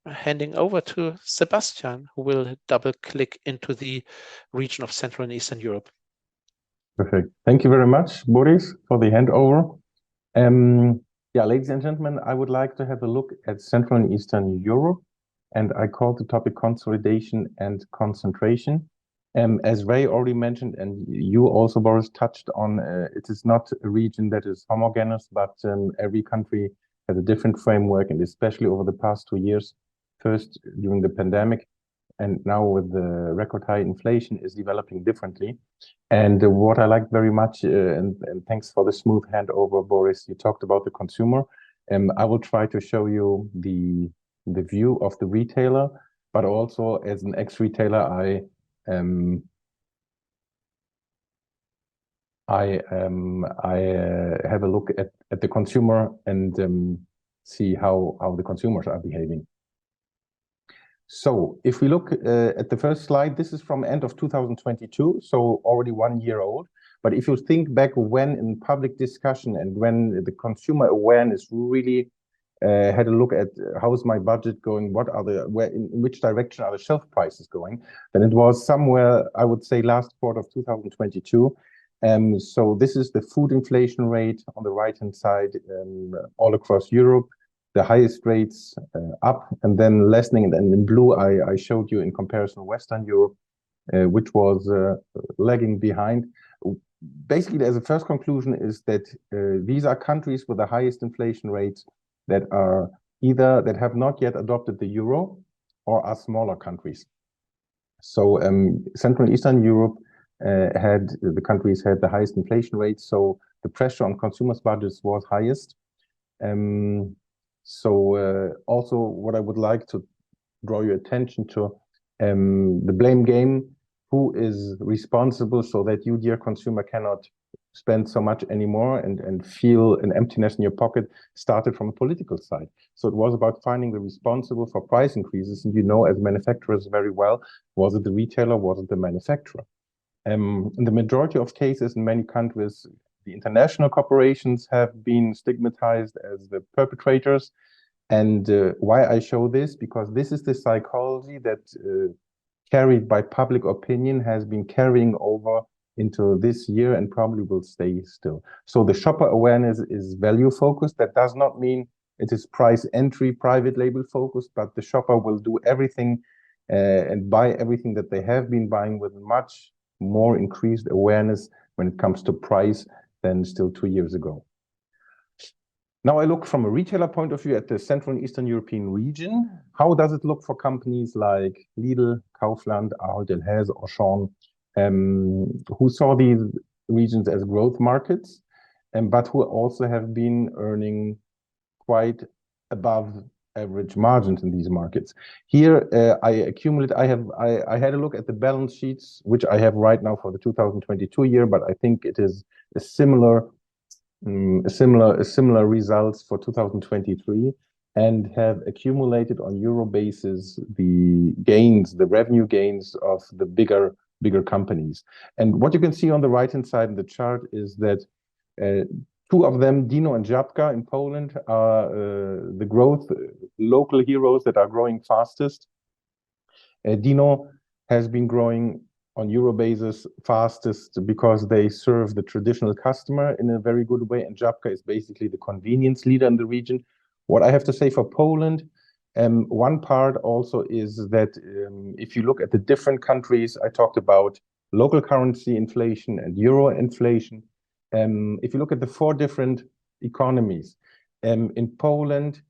handing over to Sebastian, who will double click into the region of Central and Eastern Europe. Perfect. Thank you very much, Boris, for the handover. Yeah, ladies and gentlemen, I would like to have a look at Central and Eastern Europe, and I call the topic consolidation and concentration. As Ray already mentioned, and you also, Boris, touched on, it is not a region that is homogeneous, but every country has a different framework, and especially over the past 2 years, first during the pandemic, and now with the record high inflation is developing differently. And what I like very much, and thanks for the smooth handover, Boris, you talked about the consumer. I will try to show you the view of the retailer, but also as an ex-retailer, I have a look at the consumer and see how the consumers are behaving. So if we look at the first slide, this is from end of 2022, so already 1 year old. But if you think back when in public discussion and when the consumer awareness really had a look at how is my budget going, what are in which direction are the shelf prices going, then it was somewhere, I would say, last quarter of 2022. So this is the food inflation rate on the right-hand side all across Europe. The highest rates up and then lessening, and then in blue I showed you in comparison Western Europe, which was lagging behind. Basically, as a first conclusion is that these are countries with the highest inflation rates that are either that have not yet adopted the euro or are smaller countries. So Central and Eastern Europe the countries had the highest inflation rates, so the pressure on consumers' budgets was highest. So also what I would like to draw your attention to, the blame game, who is responsible so that you, dear consumer, cannot spend so much anymore and feel an emptiness in your pocket, started from a political side. So it was about finding the responsible for price increases. And you know, as manufacturers very well, was it the retailer, was it the manufacturer? In the majority of cases in many countries, the international corporations have been stigmatized as the perpetrators. And why I show this? Because this is the psychology that carried by public opinion has been carrying over into this year and probably will stay still. So the shopper awareness is value focused. That does not mean it is price entry, private label focused, but the shopper will do everything and buy everything that they have been buying with much more increased awareness when it comes to price than still 2 years ago. Now I look from a retailer point of view at the Central and Eastern European region. How does it look for companies like Lidl, Kaufland, Ahold Delhaize, Auchan, who saw these regions as growth markets, but who also have been earning quite above average margins in these markets? Here I had a look at the balance sheets, which I have right now for the 2022 year, but I think it is a similar results for 2023, and have accumulated on euro basis the revenue gains of the bigger companies. And what you can see on the right hand side in the chart is that two of them, Dino and Żabka in Poland, are the growth local heroes that are growing fastest. Dino has been growing on euro basis fastest because they serve the traditional customer in a very good way, and Żabka is basically the convenience leader in the region. What I have to say for Poland, one part also is that if you look at the different countries, I talked about local currency inflation and euro inflation. If you look at the 4 different economies, in Poland,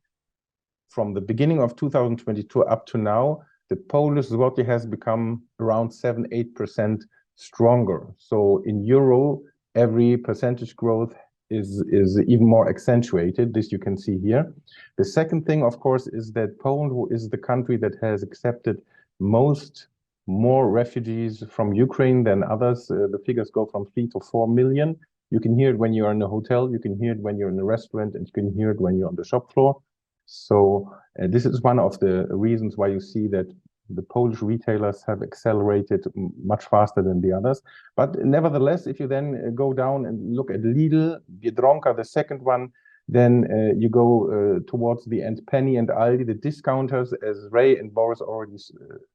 from the beginning of 2022 up to now, the Polish zloty has become around 7-8% stronger. So in euro, every percentage growth is even more accentuated. This you can see here. The second thing, of course, is that Poland is the country that has accepted more refugees from Ukraine than others. The figures go from 3 to 4 million. You can hear it when you're in a hotel, you can hear it when you're in a restaurant, and you can hear it when you're on the shop floor. So this is one of the reasons why you see that the Polish retailers have accelerated much faster than the others. But nevertheless, if you then go down and look at Lidl, Biedronka, the second one, then you go towards the end, Penny and Aldi, the discounters, as Ray and Boris already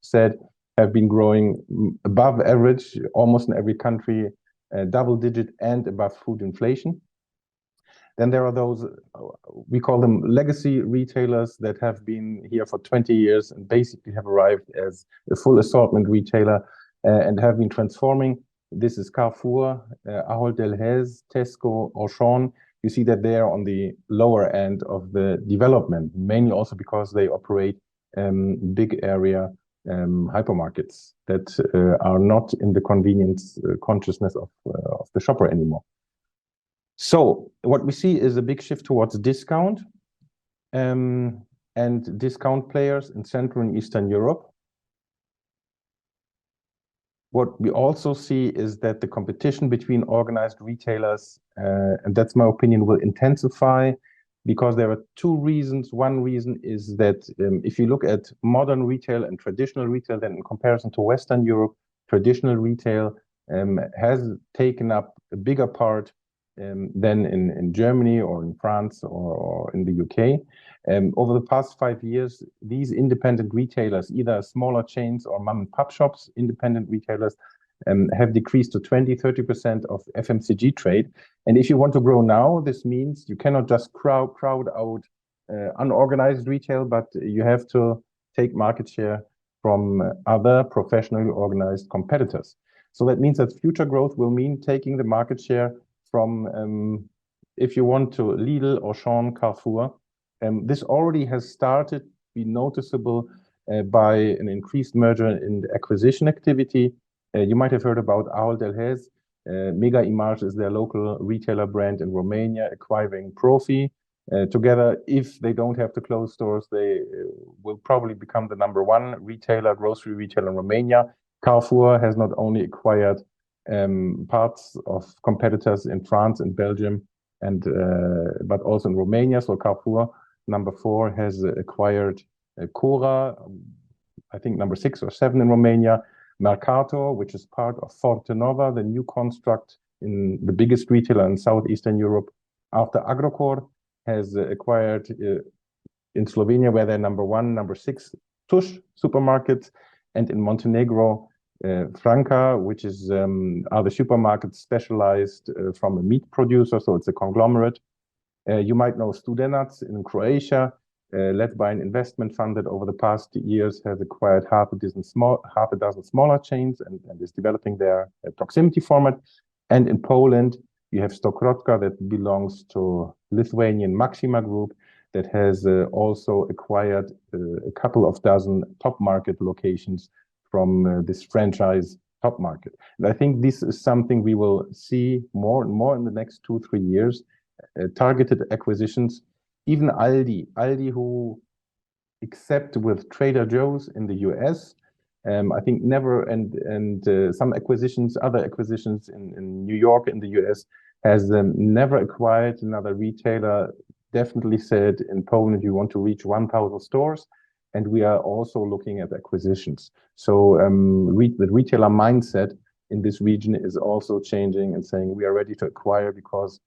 said, have been growing above average, almost in every country, double-digit and above food inflation. Then there are those, we call them legacy retailers, that have been here for 20 years and basically have arrived as a full assortment retailer and have been transforming. This is Carrefour, Ahold Delhaize, Tesco, Auchan. You see that they are on the lower end of the development, mainly also because they operate big area hypermarkets that are not in the convenience consciousness of the shopper anymore. So what we see is a big shift towards discount and discount players in Central and Eastern Europe. What we also see is that the competition between organized retailers, and that's my opinion, will intensify because there are two reasons. One reason is that if you look at modern retail and traditional retail, then in comparison to Western Europe, traditional retail has taken up a bigger part than in Germany or in France or in the UK. Over the past 5 years, these independent retailers, either smaller chains or mom and pop shops, independent retailers, have decreased to 20–30% of FMCG trade. And if you want to grow now, this means you cannot just crowd out unorganized retail, but you have to take market share from other professionally organized competitors. So that means that future growth will mean taking the market share from, if you want to, Lidl, Auchan, Carrefour. This already has started to be noticeable by an increased merger and acquisition activity. You might have heard about Ahold Delhaize. Mega Image is their local retailer brand in Romania, acquiring Profi. Together, if they don't have to close stores, they will probably become the #1 retailer, grocery retailer in Romania. Carrefour has not only acquired parts of competitors in France and Belgium, but also in Romania. So Carrefour, #4, has acquired Cora, I think #6 or #7 in Romania. Mercator, which is part of Fortenova, the new construct in the biggest retailer in Southeastern Europe, after Agrokor has acquired in Slovenia, where they're #1, #6, Tuš supermarkets, and in Montenegro, Franka, which is are the supermarkets specialized from a meat producer, so it's a conglomerate. You might know Studenac in Croatia, led by an investment fund that over the past years has acquired half a dozen smaller chains and is developing their proximity format. And in Poland, you have Stokrotka that belongs to Lithuanian Maxima Group that has also acquired a couple of dozen top market locations from this franchise top market. And I think this is something we will see more and more in the next 2–3 years, targeted acquisitions. Even Aldi, who, except with Trader Joe's in the US, I think never, and some acquisitions, other acquisitions in New York, in the US, has never acquired another retailer. Definitely said in Poland, you want to reach 1,000 stores, and we are also looking at acquisitions. So the retailer mindset in this region is also changing and saying we are ready to acquire because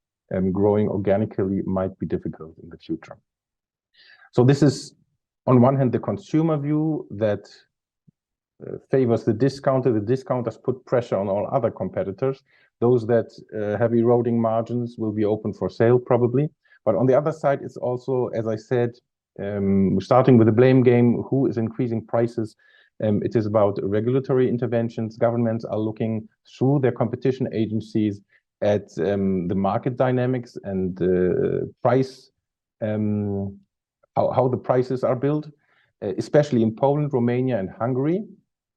growing organically might be difficult in the future. So this is, on one hand, the consumer view that favors the discounter. The discounters put pressure on all other competitors. Those that have eroding margins will be open for sale probably. But on the other side, it's also, as I said, starting with the blame game, who is increasing prices? It is about regulatory interventions. Governments are looking through their competition agencies at the market dynamics and price, how the prices are built, especially in Poland, Romania, and Hungary.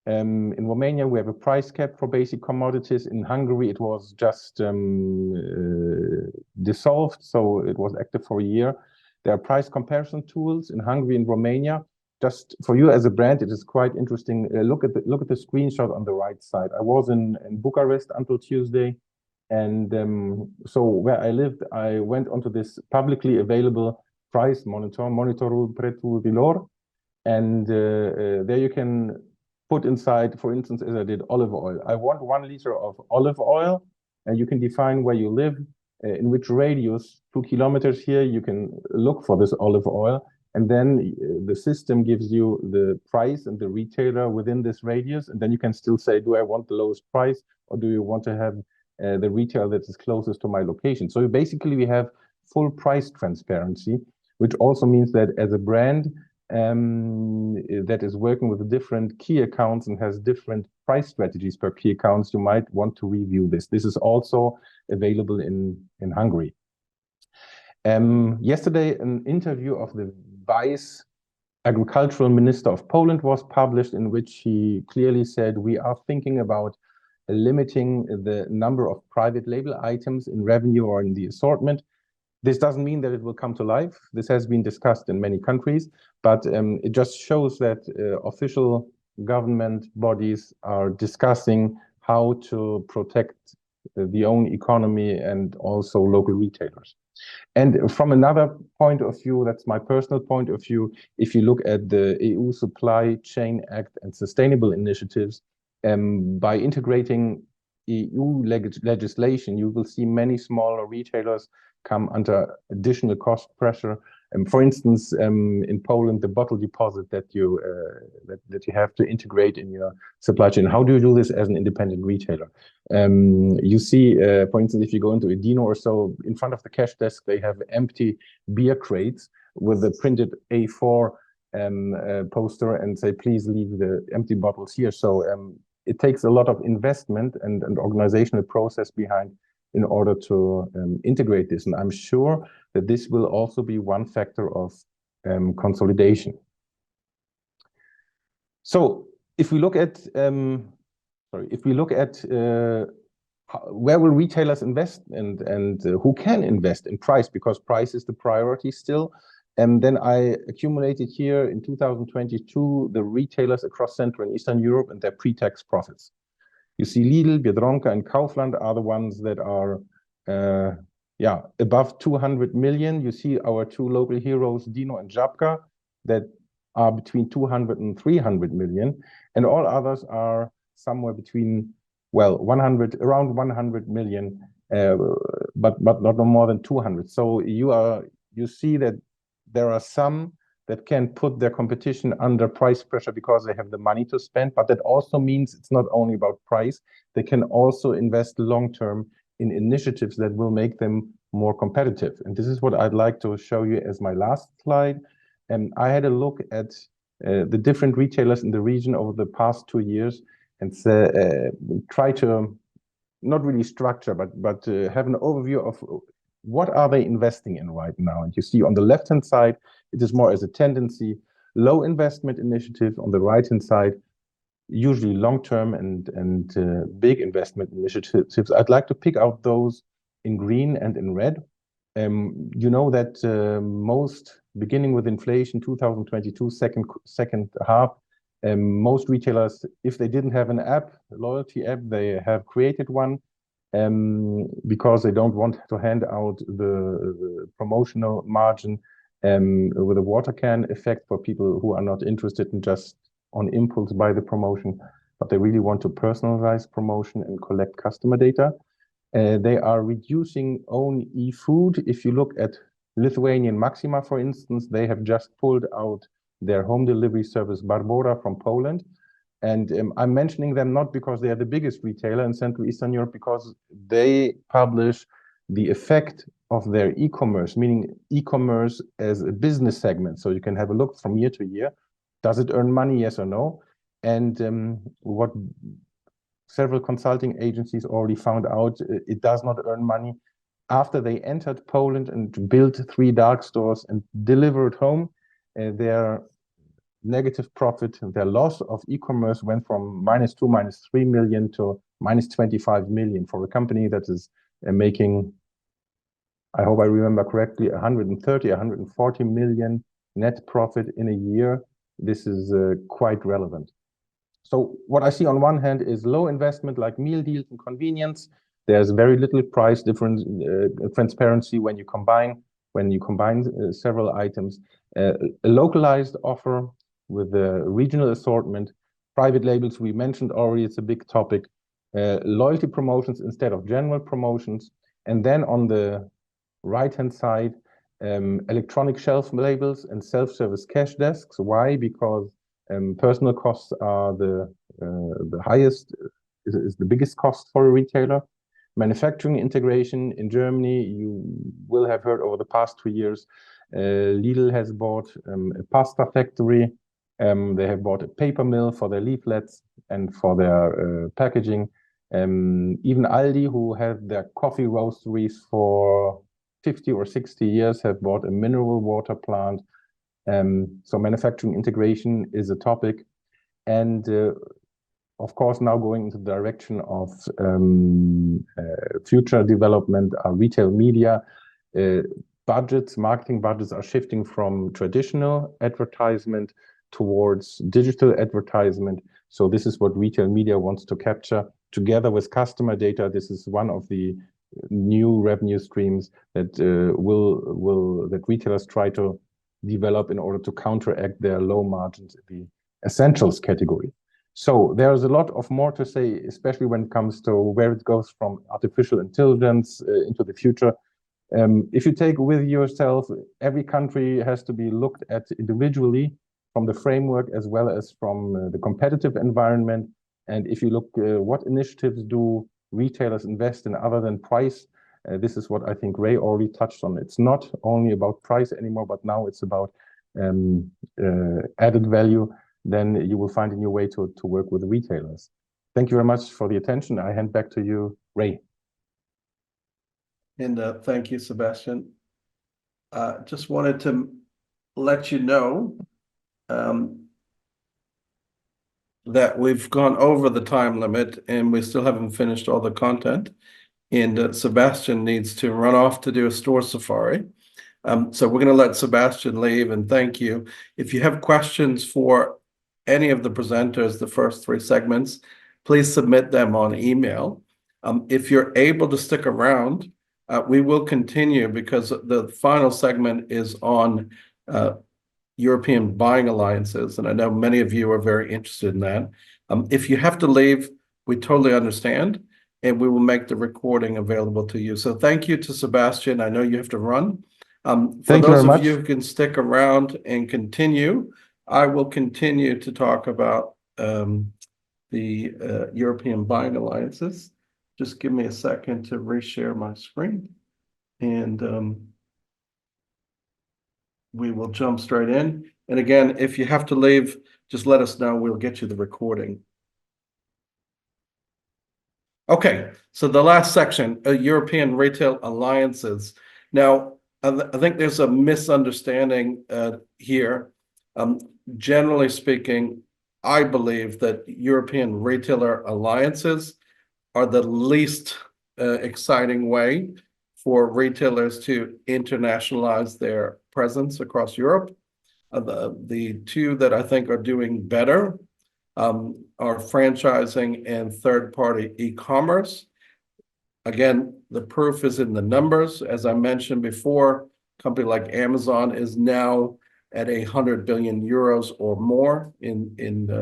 In Romania, we have a price cap for basic commodities. In Hungary, it was just dissolved, so it was active for a year. There are price comparison tools in Hungary and Romania. Just for you as a brand, it is quite interesting. Look at the screenshot on the right side. I was in Bucharest until Tuesday. And so where I lived, I went onto this publicly available price monitor, Monitorul Prețurilor. And there you can put inside, for instance, as I did, olive oil. I want 1 liter of olive oil, and you can define where you live, in which radius, 2 kilometers here, you can look for this olive oil. And then the system gives you the price and the retailer within this radius. And then you can still say, do I want the lowest price, or do you want to have the retail that is closest to my location? So basically we have full price transparency, which also means that as a brand that is working with different key accounts and has different price strategies per key accounts, you might want to review this. This is also available in Hungary. Yesterday, an interview of the vice agricultural minister of Poland was published, in which he clearly said, we are thinking about limiting the number of private label items in revenue or in the assortment. This doesn't mean that it will come to life. This has been discussed in many countries, but it just shows that official government bodies are discussing how to protect the own economy and also local retailers. And from another point of view, that's my personal point of view, if you look at the EU Supply Chain Act and sustainable initiatives, by integrating EU legislation, you will see many smaller retailers come under additional cost pressure. For instance, in Poland, the bottle deposit that you have to integrate in your supply chain. How do you do this as an independent retailer? You see, for instance, if you go into a Dino or so, in front of the cash desk, they have empty beer crates with a printed A4 poster and say, please leave the empty bottles here. So it takes a lot of investment and organizational process behind in order to integrate this. And I'm sure that this will also be one factor of consolidation. So if we look at, where will retailers invest and who can invest in price, because price is the priority still. And then I accumulated here in 2022, the retailers across Central and Eastern Europe and their pre-tax profits. You see Lidl, Biedronka, and Kaufland are the ones that are above 200 million. You see our two local heroes, Dino and Żabka, that are between 200 and 300 million. And all others are somewhere between, well, around 100 million, but not more than 200. So you see that there are some that can put their competition under price pressure because they have the money to spend, but that also means it's not only about price, they can also invest long-term in initiatives that will make them more competitive. And this is what I'd like to show you as my last slide. And I had a look at the different retailers in the region over the past 2 years and try to not really structure, but have an overview of what are they investing in right now. And you see on the left-hand side, it is more as a tendency, low investment initiative. On the right-hand side, usually long-term and big investment initiatives. I'd like to pick out those in green and in red. You know that most, beginning with inflation, 2022, second half, most retailers, if they didn't have an app, a loyalty app, they have created one because they don't want to hand out the promotional margin with a water can effect for people who are not interested in just on impulse buy the promotion, but they really want to personalize promotion and collect customer data. They are reducing own e-food. If you look at Lithuanian Maxima, for instance, they have just pulled out their home delivery service Barbora from Poland. And I'm mentioning them not because they are the biggest retailer in Central Eastern Europe, because they publish the effect of their e-commerce, meaning e-commerce as a business segment. So you can have a look from year to year. Does it earn money, yes or no? And what several consulting agencies already found out, it does not earn money. After they entered Poland and built 3 dark stores and delivered home, their negative profit, their loss of e-commerce went from -2, -3 million to -25 million for a company that is making, I hope I remember correctly, 130, 140 million net profit in a year. This is quite relevant. So what I see on one hand is low investment like meal deals and convenience. There's very little price difference, transparency when you combine several items. A localized offer with a regional assortment. Private labels, we mentioned already, it's a big topic. Loyalty promotions instead of general promotions. And then on the right-hand side, electronic shelf labels and self-service cash desks. Why? Because personal costs are the highest, is the biggest cost for a retailer. Manufacturing integration in Germany, you will have heard over the past 2 years, Lidl has bought a pasta factory. They have bought a paper mill for their leaflets and for their packaging. Even Aldi, who had their coffee roasteries for 50 or 60 years, have bought a mineral water plant. So manufacturing integration is a topic, and of course, now going into the direction of future development are retail media. Marketing budgets are shifting from traditional advertisement towards digital advertisement. So this is what retail media wants to capture together with customer data. This is one of the new revenue streams that that retailers try to develop in order to counteract their low margins in the essentials category. So there's a lot of more to say, especially when it comes to where it goes from artificial intelligence into the future. If you take with yourself, every country has to be looked at individually from the framework as well as from the competitive environment. And if you look what initiatives do retailers invest in other than price, this is what I think Ray already touched on. It's not only about price anymore, but now it's about added value. Then you will find a new way to work with retailers. Thank you very much for the attention. I hand back to you, Ray. And thank you, Sebastian. Just wanted to let you know that we've gone over the time limit and we still haven't finished all the content. And Sebastian needs to run off to do a store safari. So we're going to let Sebastian leave, and thank you. If you have questions for any of the presenters, the first 3 segments, please submit them on email. If you're able to stick around, we will continue because the final segment is on European buying alliances, and I know many of you are very interested in that. If you have to leave, we totally understand, and we will make the recording available to you. So thank you to Sebastian. I know you have to run. For those of you who can stick around and continue, I will continue to talk about the European buying alliances. Just give me a second to reshare my screen, and we will jump straight in. And again, if you have to leave, just let us know. We'll get you the recording. Okay, so the last section, European retail alliances. Now, I think there's a misunderstanding here. Generally speaking, I believe that European retailer alliances are the least exciting way for retailers to internationalize their presence across Europe. The 2 that I think are doing better are franchising and third-party e-commerce. Again, the proof is in the numbers. As I mentioned before, a company like Amazon is now at 100 billion euros or more in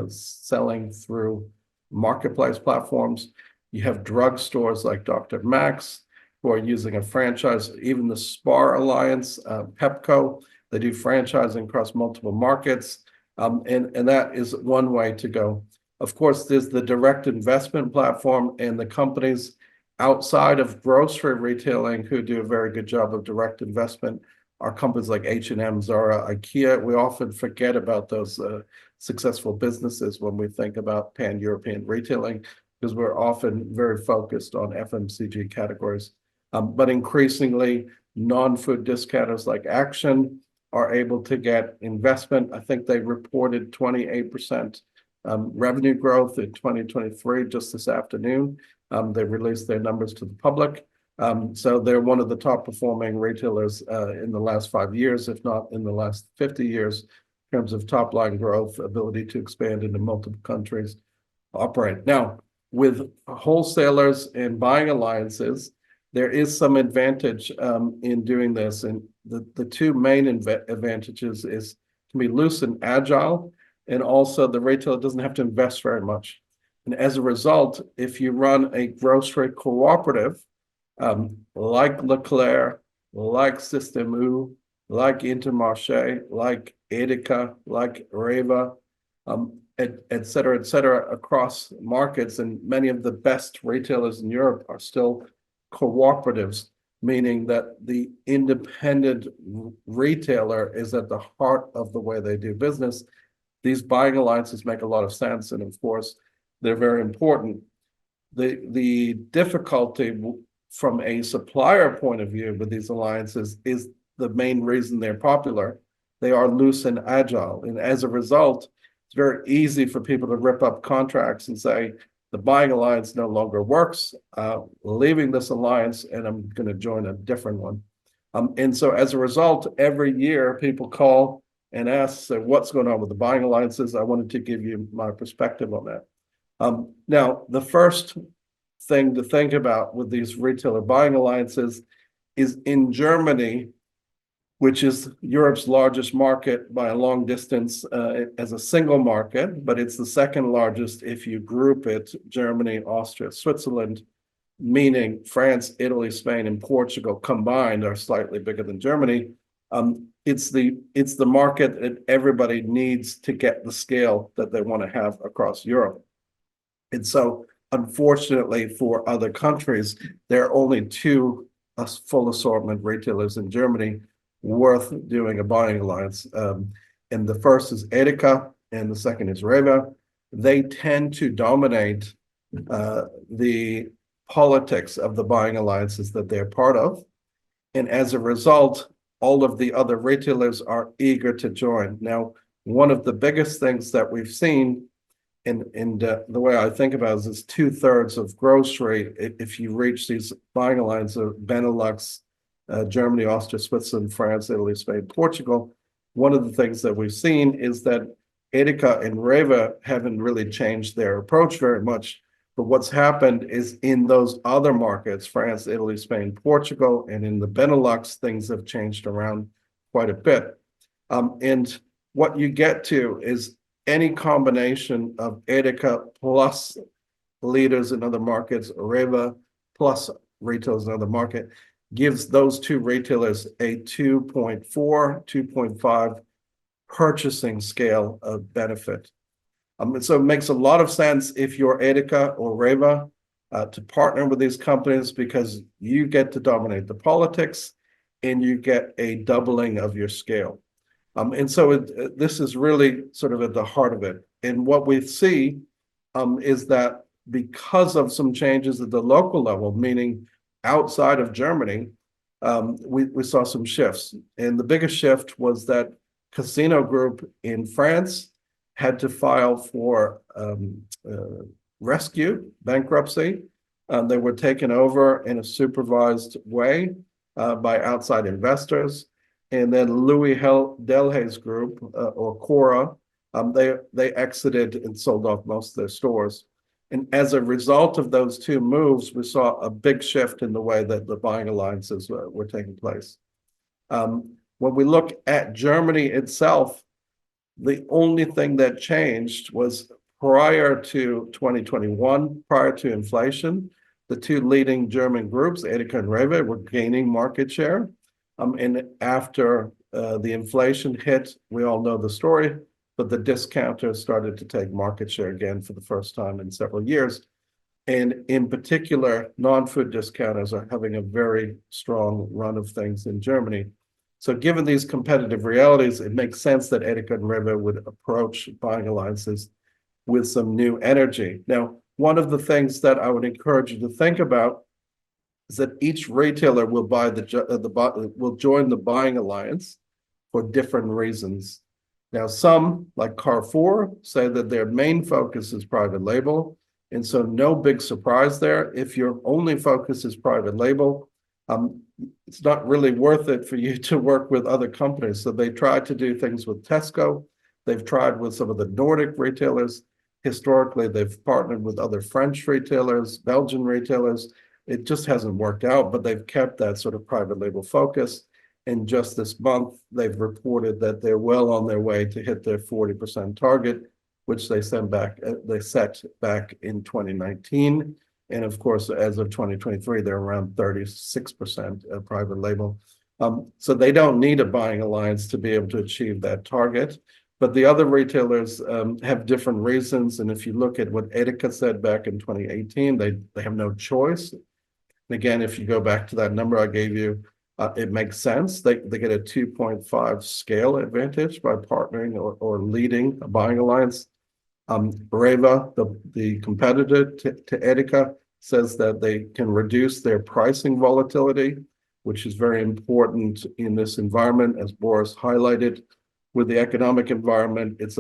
selling through marketplace platforms. You have drugstores like Dr. Max who are using a franchise. Even the Spar Alliance, Pepco, they do franchising across multiple markets. And that is one way to go. Of course, there's the direct investment platform, and the companies outside of grocery retailing who do a very good job of direct investment are companies like H&M, Zara, IKEA. We often forget about those successful businesses when we think about pan-European retailing, because we're often very focused on FMCG categories. But increasingly, non-food discounters like Action are able to get investment. I think they reported 28% revenue growth in 2023 just this afternoon. They released their numbers to the public. So they're one of the top performing retailers in the last 5 years, if not in the last 50 years, in terms of top line growth, ability to expand into multiple countries, operate. Now, with wholesalers and buying alliances, there is some advantage in doing this. And the 2 main advantages is to be loose and agile, and also the retailer doesn't have to invest very much. And as a result, if you run a grocery cooperative, like Leclerc, like Système U, like Intermarché, like Edeka, like Reva, et cetera, across markets, and many of the best retailers in Europe are still cooperatives, meaning that the independent retailer is at the heart of the way they do business. These buying alliances make a lot of sense, and of course, they're very important. The difficulty from a supplier point of view with these alliances is the main reason they're popular they are loose and agile. And as a result, it's very easy for people to rip up contracts and say, the buying alliance no longer works, leaving this alliance, and I'm going to join a different one. And so as a result, every year people call and ask, so what's going on with the buying alliances? I wanted to give you my perspective on that. Now, the first thing to think about with these retailer buying alliances is in Germany, which is Europe's largest market by a long distance as a single market, but it's the second largest if you group it, Germany, Austria, Switzerland, meaning France, Italy, Spain, and Portugal combined are slightly bigger than Germany. It's the market that everybody needs to get the scale that they want to have across Europe. And so, unfortunately for other countries, there are only two full assortment retailers in Germany worth doing a buying alliance. And the first is Edeka, and the second is Rewe. They tend to dominate the politics of the buying alliances that they're part of. And as a result, all of the other retailers are eager to join. Now, one of the biggest things that we've seen, and the way I think about it is 2/3 of grocery, if you reach these buying alliances of Benelux, Germany, Austria, Switzerland, France, Italy, Spain, Portugal, one of the things that we've seen is that Edeka and Rewe haven't really changed their approach very much. But what's happened is in those other markets, France, Italy, Spain, Portugal, and in the Benelux, things have changed around quite a bit. And what you get to is any combination of Edeka plus leaders in other markets, Rewe plus retailers in other market, gives those two retailers a 2.4, 2.5 purchasing scale of benefit. So it makes a lot of sense if you're Edeka or Rewe to partner with these companies because you get to dominate the politics and you get a doubling of your scale. And so this is really sort of at the heart of it. And what we see is that because of some changes at the local level, meaning outside of Germany, we saw some shifts. And the biggest shift was that Casino Group in France had to file for rescue, bankruptcy. They were taken over in a supervised way by outside investors. And then Louis Delhaize Group, or Cora, they exited and sold off most of their stores. And as a result of those two moves, we saw a big shift in the way that the buying alliances were taking place. When we look at Germany itself, the only thing that changed was prior to 2021, prior to inflation, the two leading German groups, Edeka and Rewe, were gaining market share. And after the inflation hit, we all know the story, but the discounters started to take market share again for the first time in several years. And in particular, non-food discounters are having a very strong run of things in Germany. So given these competitive realities, it makes sense that Edeka and Rewe would approach buying alliances with some new energy. Now, one of the things that I would encourage you to think about is that each retailer will will join the buying alliance for different reasons. Now, some, like Carrefour, say that their main focus is private label, and so no big surprise there. If your only focus is private label, it's not really worth it for you to work with other companies. So they tried to do things with Tesco. They've tried with some of the Nordic retailers. Historically, they've partnered with other French retailers, Belgian retailers. It just hasn't worked out, but they've kept that sort of private label focus. And just this month, they've reported that they're well on their way to hit their 40% target, which they set back in 2019. And of course, as of 2023, they're around 36% private label. So they don't need a buying alliance to be able to achieve that target. But the other retailers have different reasons. And if you look at what Edeka said back in 2018, they have no choice. And again, if you go back to that number I gave you, it makes sense. They get a 2.5 scale advantage by partnering or leading a buying alliance. Rewe, the competitor to Edeka, says that they can reduce their pricing volatility, which is very important in this environment, as Boris highlighted. with the economic environment, it's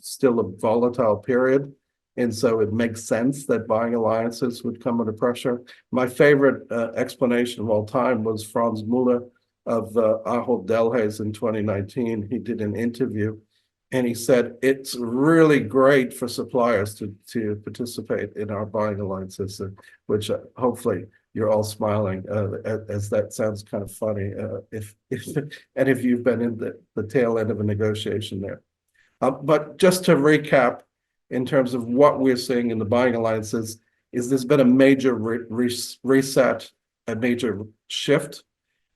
still a volatile period. And so it makes sense that buying alliances would come under pressure. My favorite explanation of all time was Franz Müller of Ahold Delhaize in 2019. He did an interview and he said, it's really great for suppliers to participate in our buying alliances, which hopefully you're all smiling as that sounds kind of funny if you've been in the tail end of a negotiation there. But just to recap, in terms of what we're seeing in the buying alliances, is there's been a major reset, a major shift,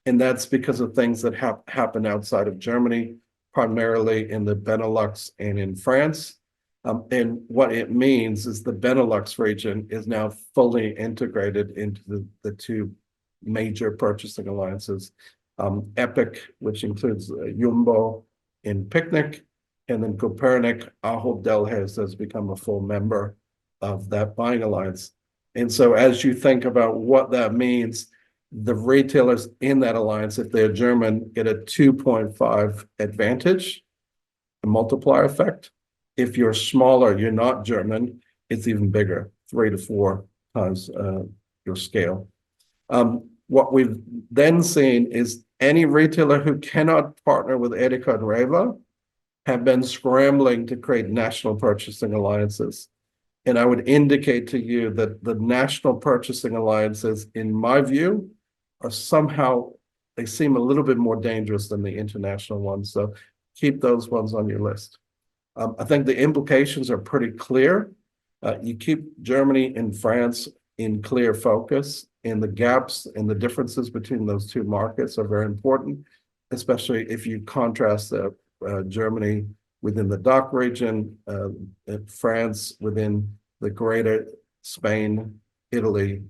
and that's because of things that have happened outside of Germany, primarily in the Benelux and in France. And what it means is the Benelux region is now fully integrated into the two major purchasing alliances, Epic, which includes Jumbo and Picnic, and then Copernic. Ahold Delhaize has become a full member of that buying alliance. And so as you think about what that means, the retailers in that alliance, if they're German, get a 2.5 advantage, a multiplier effect. If you're smaller, you're not German, it's even bigger, 3 to 4 times your scale. What we've then seen is any retailer who cannot partner with Edeka and Rewe have been scrambling to create national purchasing alliances. And I would indicate to you that the national purchasing alliances, in my view, are somehow, they seem a little bit more dangerous than the international ones. So keep those ones on your list. I think the implications are pretty clear. You keep Germany and France in clear focus, and the gaps and the differences between those two markets are very important, especially if you contrast Germany within the DACH region, France within the greater Spain, Italy,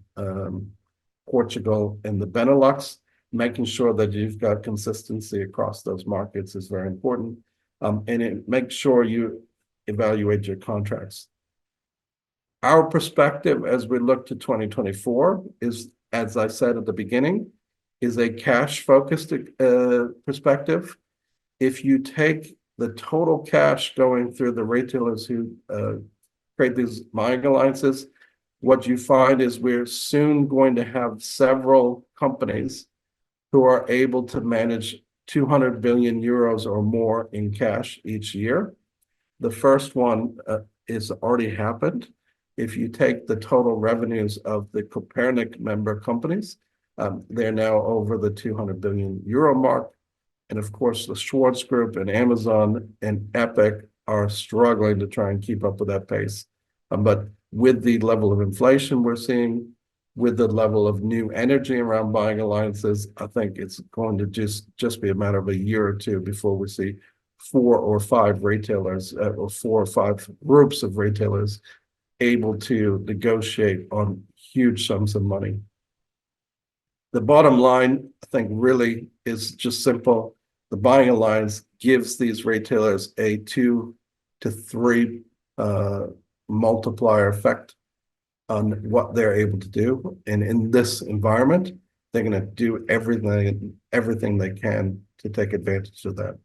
Portugal, and the Benelux. Making sure that you've got consistency across those markets is very important. And make sure you evaluate your contracts. Our perspective as we look to 2024 is, as I said at the beginning, is a cash-focused perspective. If you take the total cash going through the retailers who create these buying alliances, what you find is we're soon going to have several companies who are able to manage 200 billion euros or more in cash each year. The first one is already happened. If you take the total revenues of the Copernic member companies, they're now over the 200 billion euro mark. And of course, the Schwarz Group and Amazon and Epic are struggling to try and keep up with that pace. But with the level of inflation we're seeing, with the level of new energy around buying alliances, I think it's going to just be a matter of a year or two before we see 4 or 5 retailers or 4 or 5 groups of retailers able to negotiate on huge sums of money. The bottom line, I think, really is just simple. The buying alliance gives these retailers a 2 to 3 multiplier effect on what they're able to do. And in this environment, they're going to do everything they can to take advantage of that.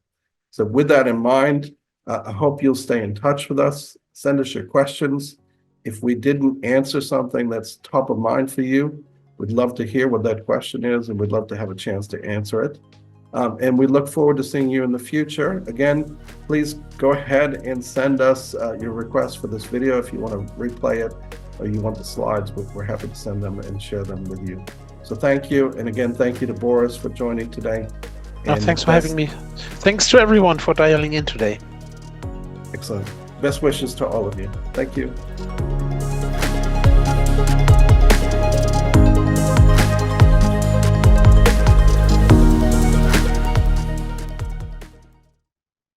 So with that in mind, I hope you'll stay in touch with us. Send us your questions. If we didn't answer something that's top of mind for you, we'd love to hear what that question is, and we'd love to have a chance to answer it. And we look forward to seeing you in the future. Again, please go ahead and send us your requests for this video if you want to replay it or you want the slides. We're happy to send them and share them with you. So thank you. And again, thank you to Boris for joining today. Thanks for having me. Thanks to everyone for dialing in today. Excellent. Best wishes to all of you. Thank you.